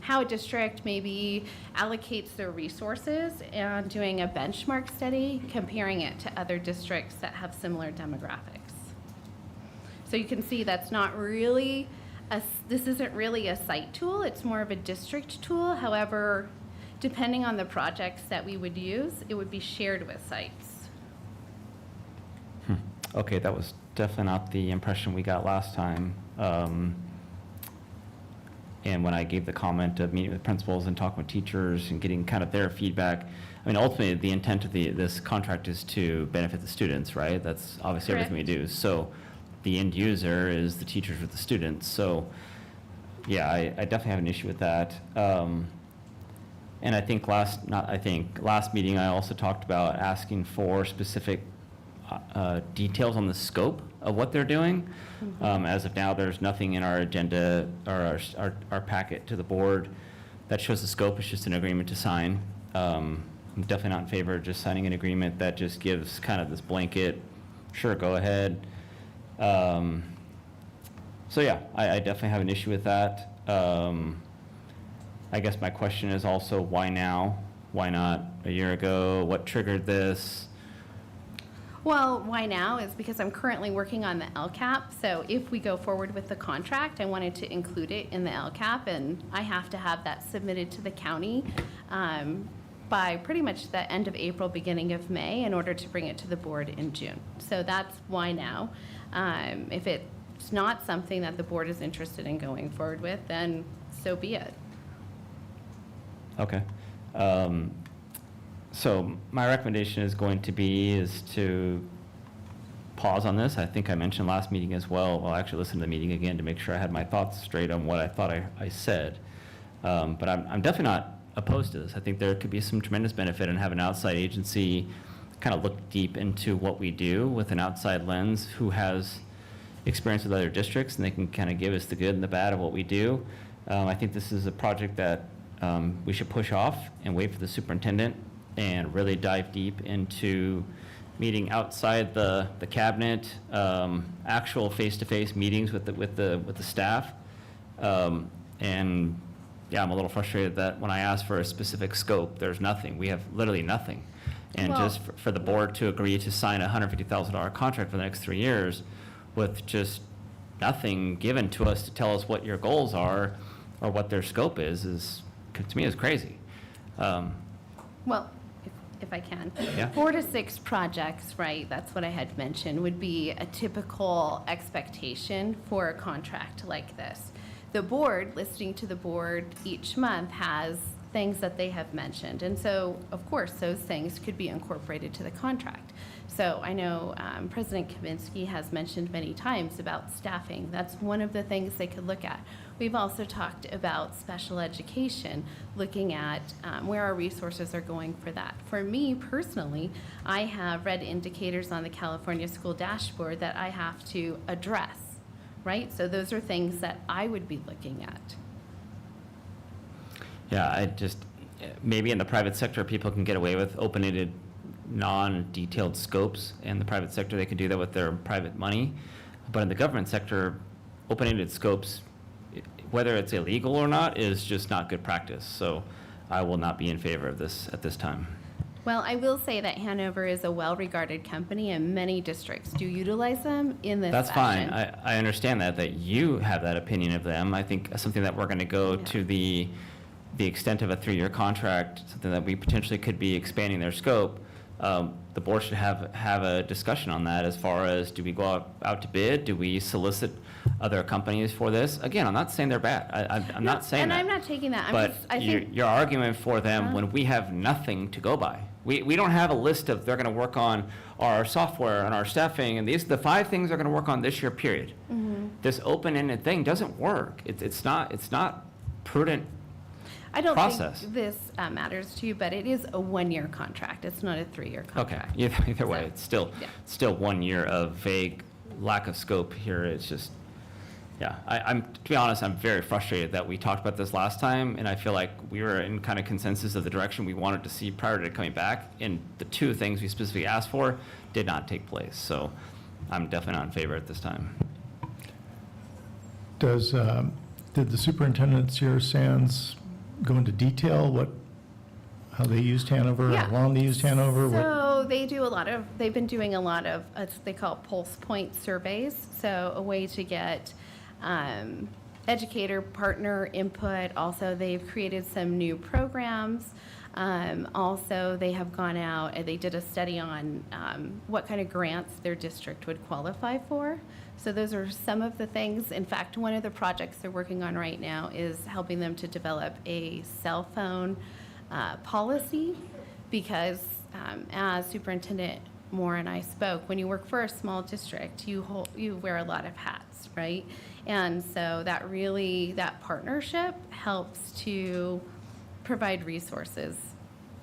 Speaker 12: how a district maybe allocates their resources and doing a benchmark study, comparing it to other districts that have similar demographics. So you can see that's not really, this isn't really a site tool, it's more of a district tool. However, depending on the projects that we would use, it would be shared with sites.
Speaker 16: Okay, that was definitely not the impression we got last time. And when I gave the comment of meeting with principals and talking with teachers and getting kind of their feedback, I mean, ultimately, the intent of this contract is to benefit the students, right? That's obviously everything we do. So the end user is the teachers with the students. So yeah, I definitely have an issue with that. And I think last meeting, I also talked about asking for specific details on the scope of what they're doing. As of now, there's nothing in our agenda or our packet to the board that shows the scope. It's just an agreement to sign. I'm definitely not in favor of just signing an agreement that just gives kind of this blanket sure, go ahead. So yeah, I definitely have an issue with that. I guess my question is also, why now? Why not a year ago? What triggered this?
Speaker 5: Well, why now is because I'm currently working on the LCAP. So if we go forward with the contract, I wanted to include it in the LCAP, and I have to have that submitted to the county by pretty much the end of April, beginning of May, in order to bring it to the board in June. So that's why now. If it's not something that the board is interested in going forward with, then so be it.
Speaker 16: Okay. So my recommendation is going to be to pause on this. I think I mentioned last meeting as well. I'll actually listen to the meeting again to make sure I had my thoughts straight on what I thought I said. But I'm definitely not opposed to this. I think there could be some tremendous benefit in having an outside agency kind of look deep into what we do with an outside lens, who has experience with other districts, and they can kind of give us the good and the bad of what we do. I think this is a project that we should push off and wait for the superintendent and really dive deep into meeting outside the cabinet, actual face-to-face meetings with the staff. And yeah, I'm a little frustrated that when I asked for a specific scope, there's nothing. We have literally nothing. And
Speaker 5: Well-
Speaker 16: just for the board to agree to sign a $150,000 contract for the next 3 years with just nothing given to us to tell us what your goals are or what their scope is to me, is crazy.
Speaker 5: Well, if I can.
Speaker 16: Yeah.
Speaker 5: 4 to 6 projects, right, that's what I had mentioned, would be a typical expectation for a contract like this. The board, listening to the board each month, has things that they have mentioned. And so, of course, those things could be incorporated to the contract. So I know President Kaminsky has mentioned many times about staffing. That's one of the things they could look at. We've also talked about special education, looking at where our resources are going for that. For me personally, I have red indicators on the California School Dashboard that I have to address, right? So those are things that I would be looking at.
Speaker 16: Yeah, maybe in the private sector, people can get away with open-ended, non-detailed scopes. In the private sector, they can do that with their private money. But in the government sector, open-ended scopes, whether it's illegal or not, is just not good practice. So I will not be in favor of this at this time.
Speaker 5: Well, I will say that Hanover is a well-regarded company, and many districts do utilize them in this
Speaker 16: That's
Speaker 5: fashion.
Speaker 16: fine. I understand that you have that opinion of them. I think something that we're going to go to the extent of a 3-year contract, something that we potentially could be expanding their scope. The board should have a discussion on that, as far as, do we go out to bid? Do we solicit other companies for this? Again, I'm not saying they're bad. I'm not saying
Speaker 5: and
Speaker 16: that.
Speaker 5: I'm not taking that.
Speaker 16: But
Speaker 5: I think
Speaker 16: your argument for them when we have nothing to go by. We don't have a list of, they're going to work on our software and our staffing, and these are the 5 things they're going to work on this year, period. This open-ended thing doesn't work. It's not prudent
Speaker 5: I don't
Speaker 16: process.
Speaker 5: think this matters to you, but it is a 1-year contract. It's not a 3-year
Speaker 16: Okay,
Speaker 5: contract.
Speaker 16: either way, it's still 1 year of vague lack of scope here. It's just, yeah, I'm, to be honest, I'm very frustrated that we talked about this last time, and I feel like we were in kind of consensus of the direction we wanted to see prior to coming back, and the 2 things we specifically asked for did not take place. So I'm definitely not in favor at this time.
Speaker 4: Did the superintendent, Sierra Sands, go into detail how they used Hanover,
Speaker 5: Yeah.
Speaker 4: how long they used Hanover?
Speaker 5: So they've been doing a lot of, they call it pulse point surveys. So a way to get educator partner input. Also, they've created some new programs. Also, they have gone out and they did a study on what kind of grants their district would qualify for. So those are some of the things. In fact, one of the projects they're working on right now is helping them to develop a cell phone policy, because as Superintendent Moore and I spoke, when you work for a small district, you wear a lot of hats, right? And so that partnership helps to provide resources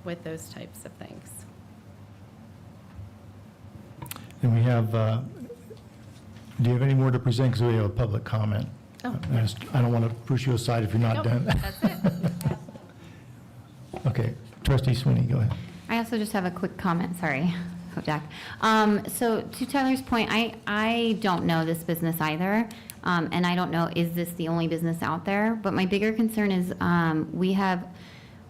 Speaker 5: with those types of things.
Speaker 4: And we have, do you have any more to present? Because we have a public comment.
Speaker 5: Oh.
Speaker 4: I don't want to push you aside if you're not
Speaker 5: Nope,
Speaker 4: done.
Speaker 5: that's it.
Speaker 4: Okay, Trustee Sweeney, go ahead.
Speaker 9: I also just have a quick comment, sorry. Kodak. So to Tyler's point, I don't know this business either. And I don't know, is this the only business out there? But my bigger concern is we have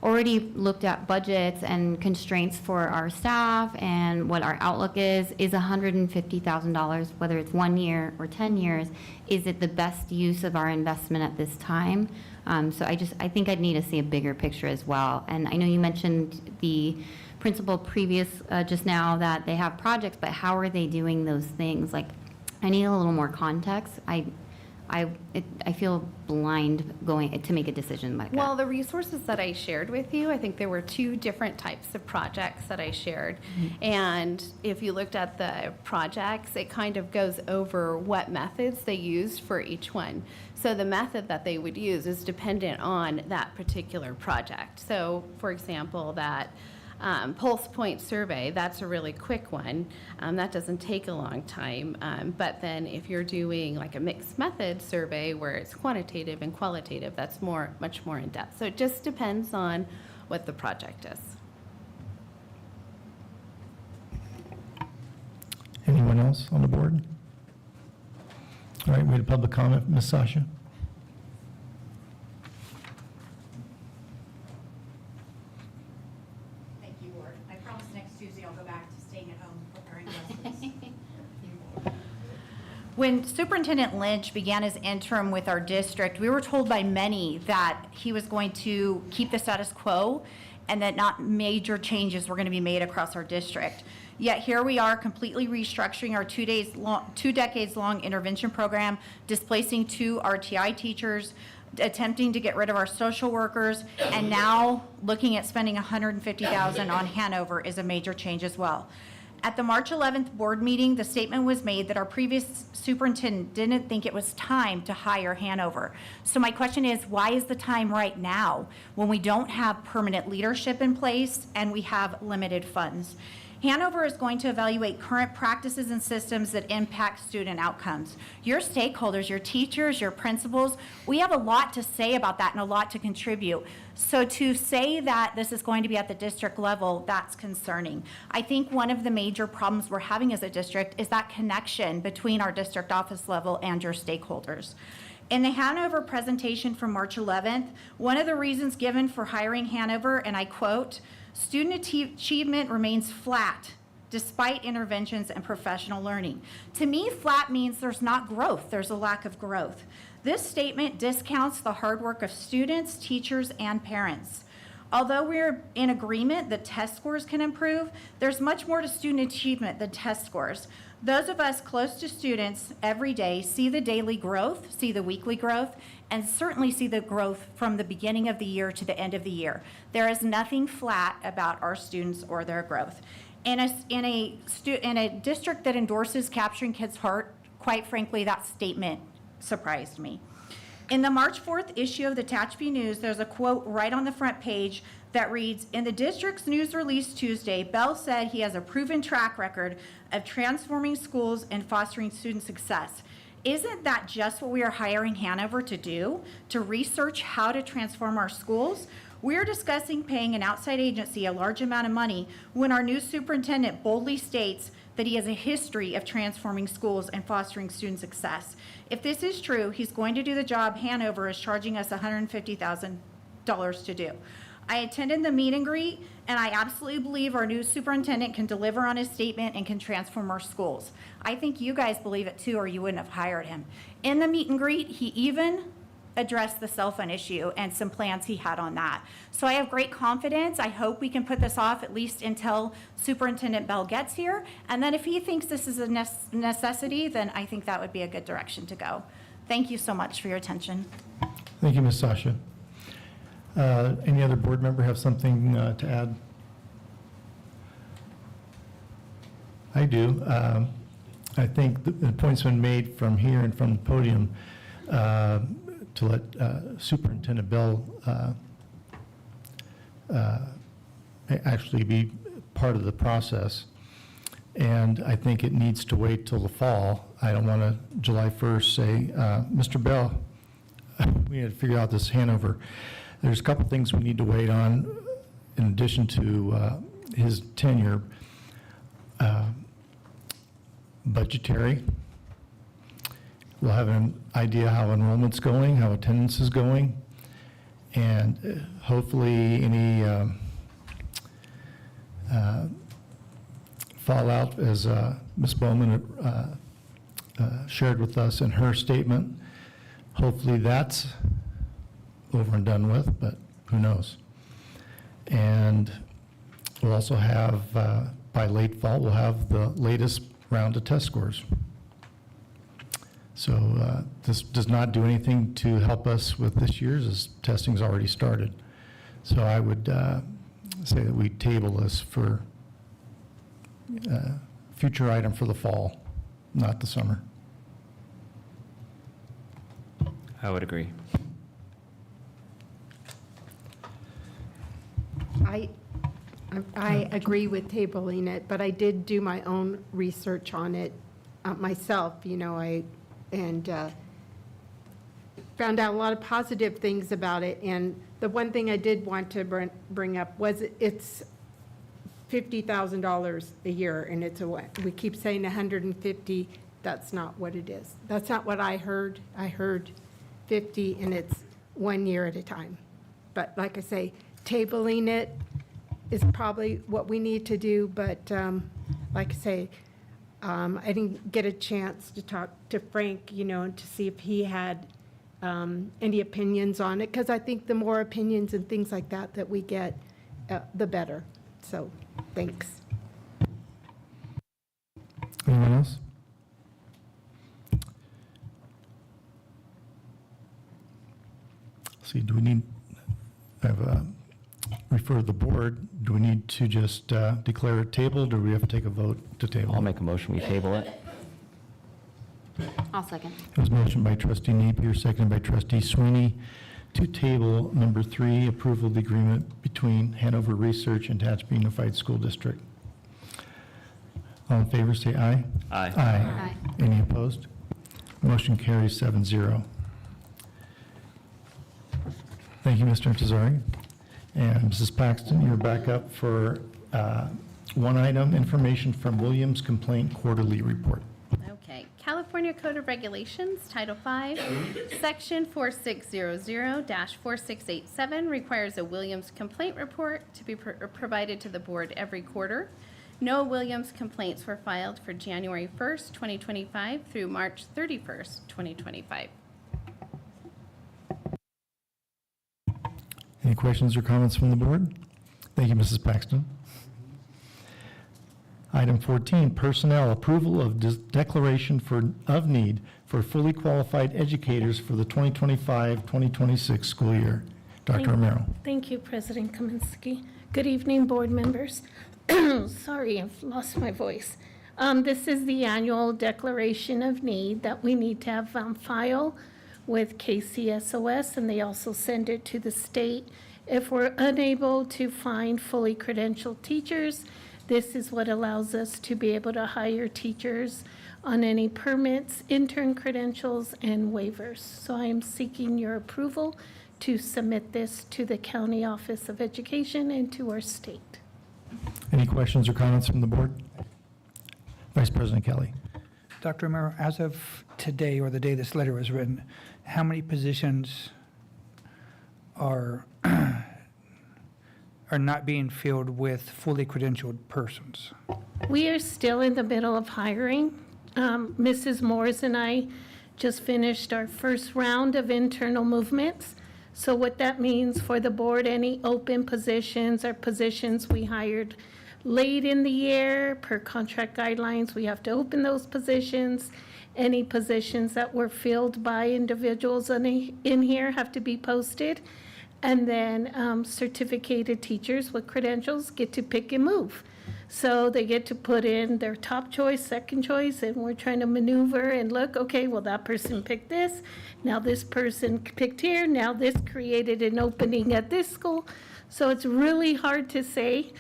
Speaker 9: already looked at budgets and constraints for our staff and what our outlook is $150,000, whether it's 1 year or 10 years, is it the best use of our investment at this time? So I think I'd need to see a bigger picture as well. And I know you mentioned the principal previous just now that they have projects, but how are they doing those things? Like, I need a little more context. I feel blind going to make a decision like that.
Speaker 5: Well, the resources that I shared with you, I think there were 2 different types of projects that I shared. And if you looked at the projects, it kind of goes over what methods they used for each one. So the method that they would use is dependent on that particular project. So, for example, that Pulse Point survey, that's a really quick one. That doesn't take a long time. But then if you're doing like a mixed method survey where it's quantitative and qualitative, that's much more in depth. So it just depends on what the project is.
Speaker 4: Anyone else on the board? All right, we had a public comment. Ms. Sasha?
Speaker 19: Thank you, Ward. I promise next Tuesday I'll go back to staying at home preparing lessons. When Superintendent Lynch began his interim with our district, we were told by many that he was going to keep the status quo and that not major changes were going to be made across our district. Yet here we are completely restructuring our 2 decades long intervention program, displacing 2 RTI teachers, attempting to get rid of our social workers, and now looking at spending $150,000 on Hanover is a major change as well. At the March 11th board meeting, the statement was made that our previous superintendent didn't think it was time to hire Hanover. So my question is, why is the time right now when we don't have permanent leadership in place and we have limited funds? Hanover is going to evaluate current practices and systems that impact student outcomes. Your stakeholders, your teachers, your principals, we have a lot to say about that and a lot to contribute. So to say that this is going to be at the district level, that's concerning. I think one of the major problems we're having as a district is that connection between our district office level and your stakeholders. In the Hanover presentation from March 11th, one of the reasons given for hiring Hanover, and I quote, "Student achievement remains flat despite interventions and professional learning." To me, flat means there's not growth, there's a lack of growth. This statement discounts the hard work of students, teachers, and parents. Although we're in agreement that test scores can improve, there's much more to student achievement than test scores. Those of us close to students every day see the daily growth, see the weekly growth, and certainly see the growth from the beginning of the year to the end of the year. There is nothing flat about our students or their growth. In a district that endorses capturing kids' heart, quite frankly, that statement surprised me. In the March 4th issue of the Tehachapi News, there's a quote right on the front page that reads, "In the district's news release Tuesday, Bell said he has a proven track record of transforming schools and fostering student success." Isn't that just what we are hiring Hanover to do? To research how to transform our schools? We're discussing paying an outside agency a large amount of money when our new superintendent boldly states that he has a history of transforming schools and fostering student success. If this is true, he's going to do the job Hanover is charging us $150,000 to do. I attended the meet and greet, and I absolutely believe our new superintendent can deliver on his statement and can transform our schools. I think you guys believe it too, or you wouldn't have hired him. In the meet and greet, he even addressed the cell phone issue and some plans he had on that. So I have great confidence. I hope we can put this off at least until Superintendent Bell gets here. And then if he thinks this is a necessity, then I think that would be a good direction to go. Thank you so much for your attention.
Speaker 4: Thank you, Ms. Sasha. Any other board member have something to add? I do. I think the point's been made from here and from the podium to let Superintendent Bell actually be part of the process. And I think it needs to wait till the fall. I don't want to July 1st say, Mr. Bell, we need to figure out this Hanover. There's a couple things we need to wait on in addition to his tenure. budgetary. We'll have an idea how enrollment's going, how attendance is going, and hopefully any fallout, as Ms. Bowman shared with us in her statement. Hopefully that's over and done with, but who knows? And we'll also have, by late fall, we'll have the latest round of test scores. So this does not do anything to help us with this year's, as testing's already started. So I would say that we table this for future item for the fall, not the summer.
Speaker 16: I would agree.
Speaker 17: I agree with tabling it, but I did do my own research on it myself, and found out a lot of positive things about it. And the one thing I did want to bring up was it's $50,000 a year, and we keep saying 150. That's not what it is. That's not what I heard. I heard 50, and it's 1 year at a time. But like I say, tabling it is probably what we need to do, but like I say, I didn't get a chance to talk to Frank, and to see if he had any opinions on it, because I think the more opinions and things like that we get, the better. So, thanks.
Speaker 4: Anyone else? See, do we need, refer to the board, do we need to just declare it tabled, or do we have to take a vote to table?
Speaker 16: I'll make a motion, we table it.
Speaker 9: I'll second.
Speaker 4: It was motioned by trustee Napier, seconded by trustee Sweeney, to table number 3, approval of the agreement between Hanover Research and Tehachapi Unified School District. All in favor, say aye.
Speaker 16: Aye.
Speaker 4: Aye. Any opposed? Motion carries 7-0. Thank you, Mr. Intezari. And Mrs. Paxton, you're back up for one item, information from Williams Complaint Quarterly Report.
Speaker 5: Okay, California Code of Regulations, Title V, Section 4600-4687 requires a Williams complaint report to be provided to the board every quarter. No Williams complaints were filed for January 1st, 2025 through March 31st, 2025.
Speaker 4: Any questions or comments from the board? Thank you, Mrs. Paxton. Item 14, personnel, approval of declaration of need for fully qualified educators for the 2025-2026 school year. Dr. Romero.
Speaker 11: Thank you, President Kaminsky. Good evening, board members. Sorry, I've lost my voice. This is the annual declaration of need that we need to have on file with KCSOS, and they also send it to the state. If we're unable to find fully credentialed teachers, this is what allows us to be able to hire teachers on any permits, intern credentials, and waivers. So I am seeking your approval to submit this to the County Office of Education and to our state.
Speaker 4: Any questions or comments from the board? Vice President Kelly.
Speaker 1: Dr. Romero, as of today, or the day this letter was written, how many positions are not being filled with fully credentialed persons?
Speaker 11: We are still in the middle of hiring. Mrs. Morris and I just finished our first round of internal movements. So what that means for the board, any open positions or positions we hired late in the year per contract guidelines, we have to open those positions. Any positions that were filled by individuals in here have to be posted. And then certificated teachers with credentials get to pick and move. So they get to put in their top choice, second choice, and we're trying to maneuver and look, okay, well, that person picked this. Now this person picked here. Now this created an opening at this school. So it's really hard to say.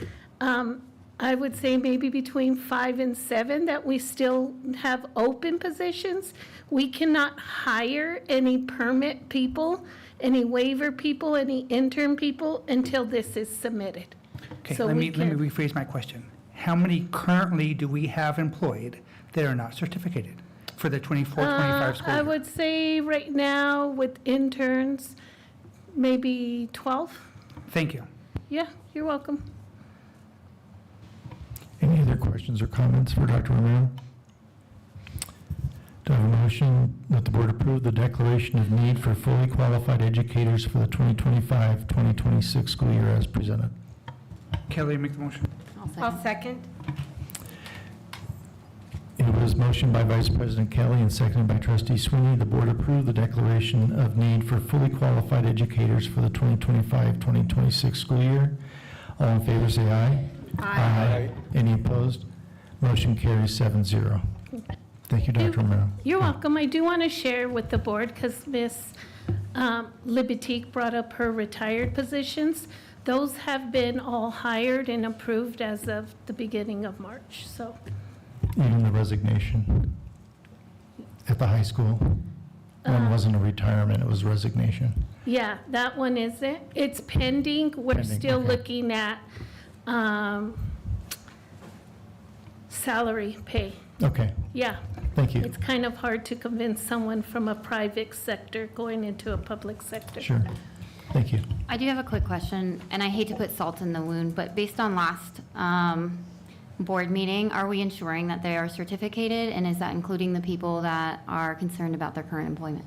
Speaker 11: I would say maybe between 5 and 7 that we still have open positions. We cannot hire any permit people, any waiver people, any intern people until this is submitted.
Speaker 1: Okay,
Speaker 11: So
Speaker 1: let me
Speaker 11: we can-
Speaker 1: rephrase my question. how many currently do we have employed that are not certificated for the 24-25 school
Speaker 11: I
Speaker 1: year?
Speaker 11: would say right now with interns, maybe 12.
Speaker 1: Thank you.
Speaker 11: Yeah, you're welcome.
Speaker 4: Any other questions or comments for Dr. Romero? Do I have a motion that the board approve the declaration of need for fully qualified educators for the 2025-2026 school year as presented?
Speaker 1: Kelly, make the motion.
Speaker 17: I'll second.
Speaker 4: It was motioned by Vice President Kelly and seconded by Trustee Sweeney. The board approved the declaration of need for fully qualified educators for the 2025-2026 school year. All in favor, say aye. Aye. Any opposed? Motion carries 7-0. Thank you, Dr. Romero.
Speaker 11: You're welcome. I do want to share with the board because Ms. Libitique brought up her retired positions. Those have been all hired and approved as of the beginning of March, so.
Speaker 4: Even the resignation at the high school? One wasn't a retirement, it was resignation.
Speaker 11: Yeah, that one isn't. It's pending. We're
Speaker 4: Pending,
Speaker 11: still
Speaker 4: okay.
Speaker 11: looking at salary pay.
Speaker 4: Okay,
Speaker 11: Yeah.
Speaker 4: thank you.
Speaker 11: It's kind of hard to convince someone from a private sector going into a public sector.
Speaker 4: Sure. Thank you.
Speaker 9: I do have a quick question, and I hate to put salt in the wound, but based on last board meeting, are we ensuring that they are certificated, and is that including the people that are concerned about their current employment?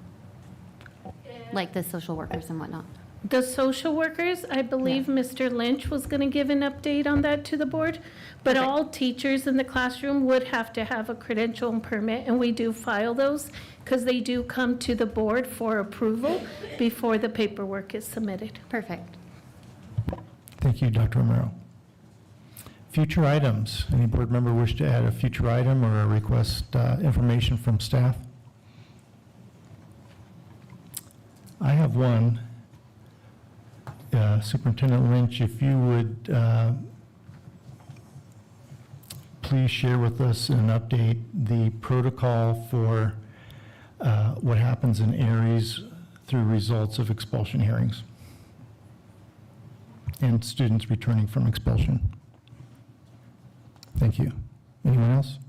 Speaker 9: Like the social workers and whatnot?
Speaker 11: The social workers, I believe Mr. Lynch was going to give an update on that to the board, but all teachers in the classroom would have to have a credential and permit, and we do file those because they do come to the board for approval before the paperwork is submitted.
Speaker 9: Perfect.
Speaker 4: Thank you, Dr. Romero. Future items. Any board member wish to add a future item or a request information from staff? I have one. Superintendent Lynch, if you would please share with us and update the protocol for what happens in Aries through results of expulsion hearings and students returning from expulsion. Thank you. Anyone else?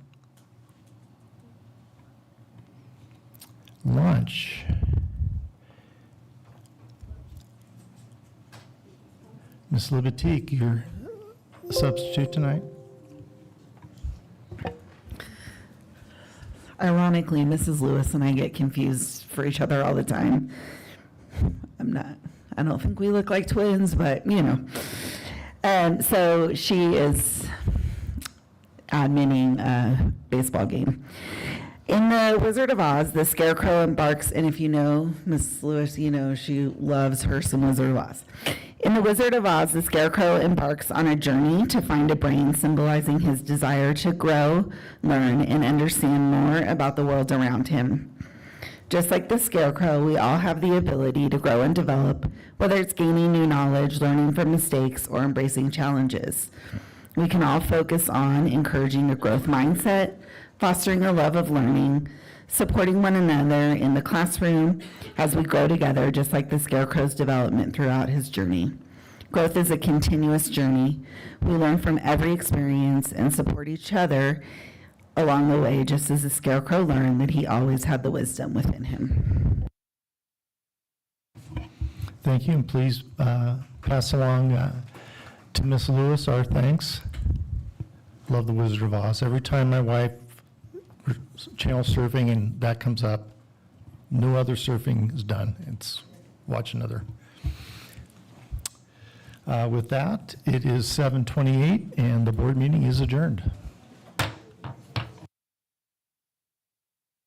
Speaker 4: Lunch. Ms. Libitique, you're a substitute tonight?
Speaker 8: Ironically, Mrs. Lewis and I get confused for each other all the time. I don't think we look like twins, but you know. So she is adminning a baseball game. In The Wizard of Oz, the Scarecrow embarks, and if you know Miss Lewis, you know she loves her some Wizard of Oz. In The Wizard of Oz, the Scarecrow embarks on a journey to find a brain symbolizing his desire to grow, learn, and understand more about the world around him. Just like the Scarecrow, we all have the ability to grow and develop, whether it's gaining new knowledge, learning from mistakes, or embracing challenges. We can all focus on encouraging a growth mindset, fostering a love of learning, supporting one another in the classroom as we grow together, just like the Scarecrow's development throughout his journey. Growth is a continuous journey. We learn from every experience and support each other along the way, just as the Scarecrow learned that he always had the wisdom within him.
Speaker 4: Thank you, and please pass along to Miss Lewis our thanks. Love The Wizard of Oz. Every time my wife channel surfing and that comes up, no other surfing is done. It's watch another. With that, it is 7:28 and the board meeting is adjourned.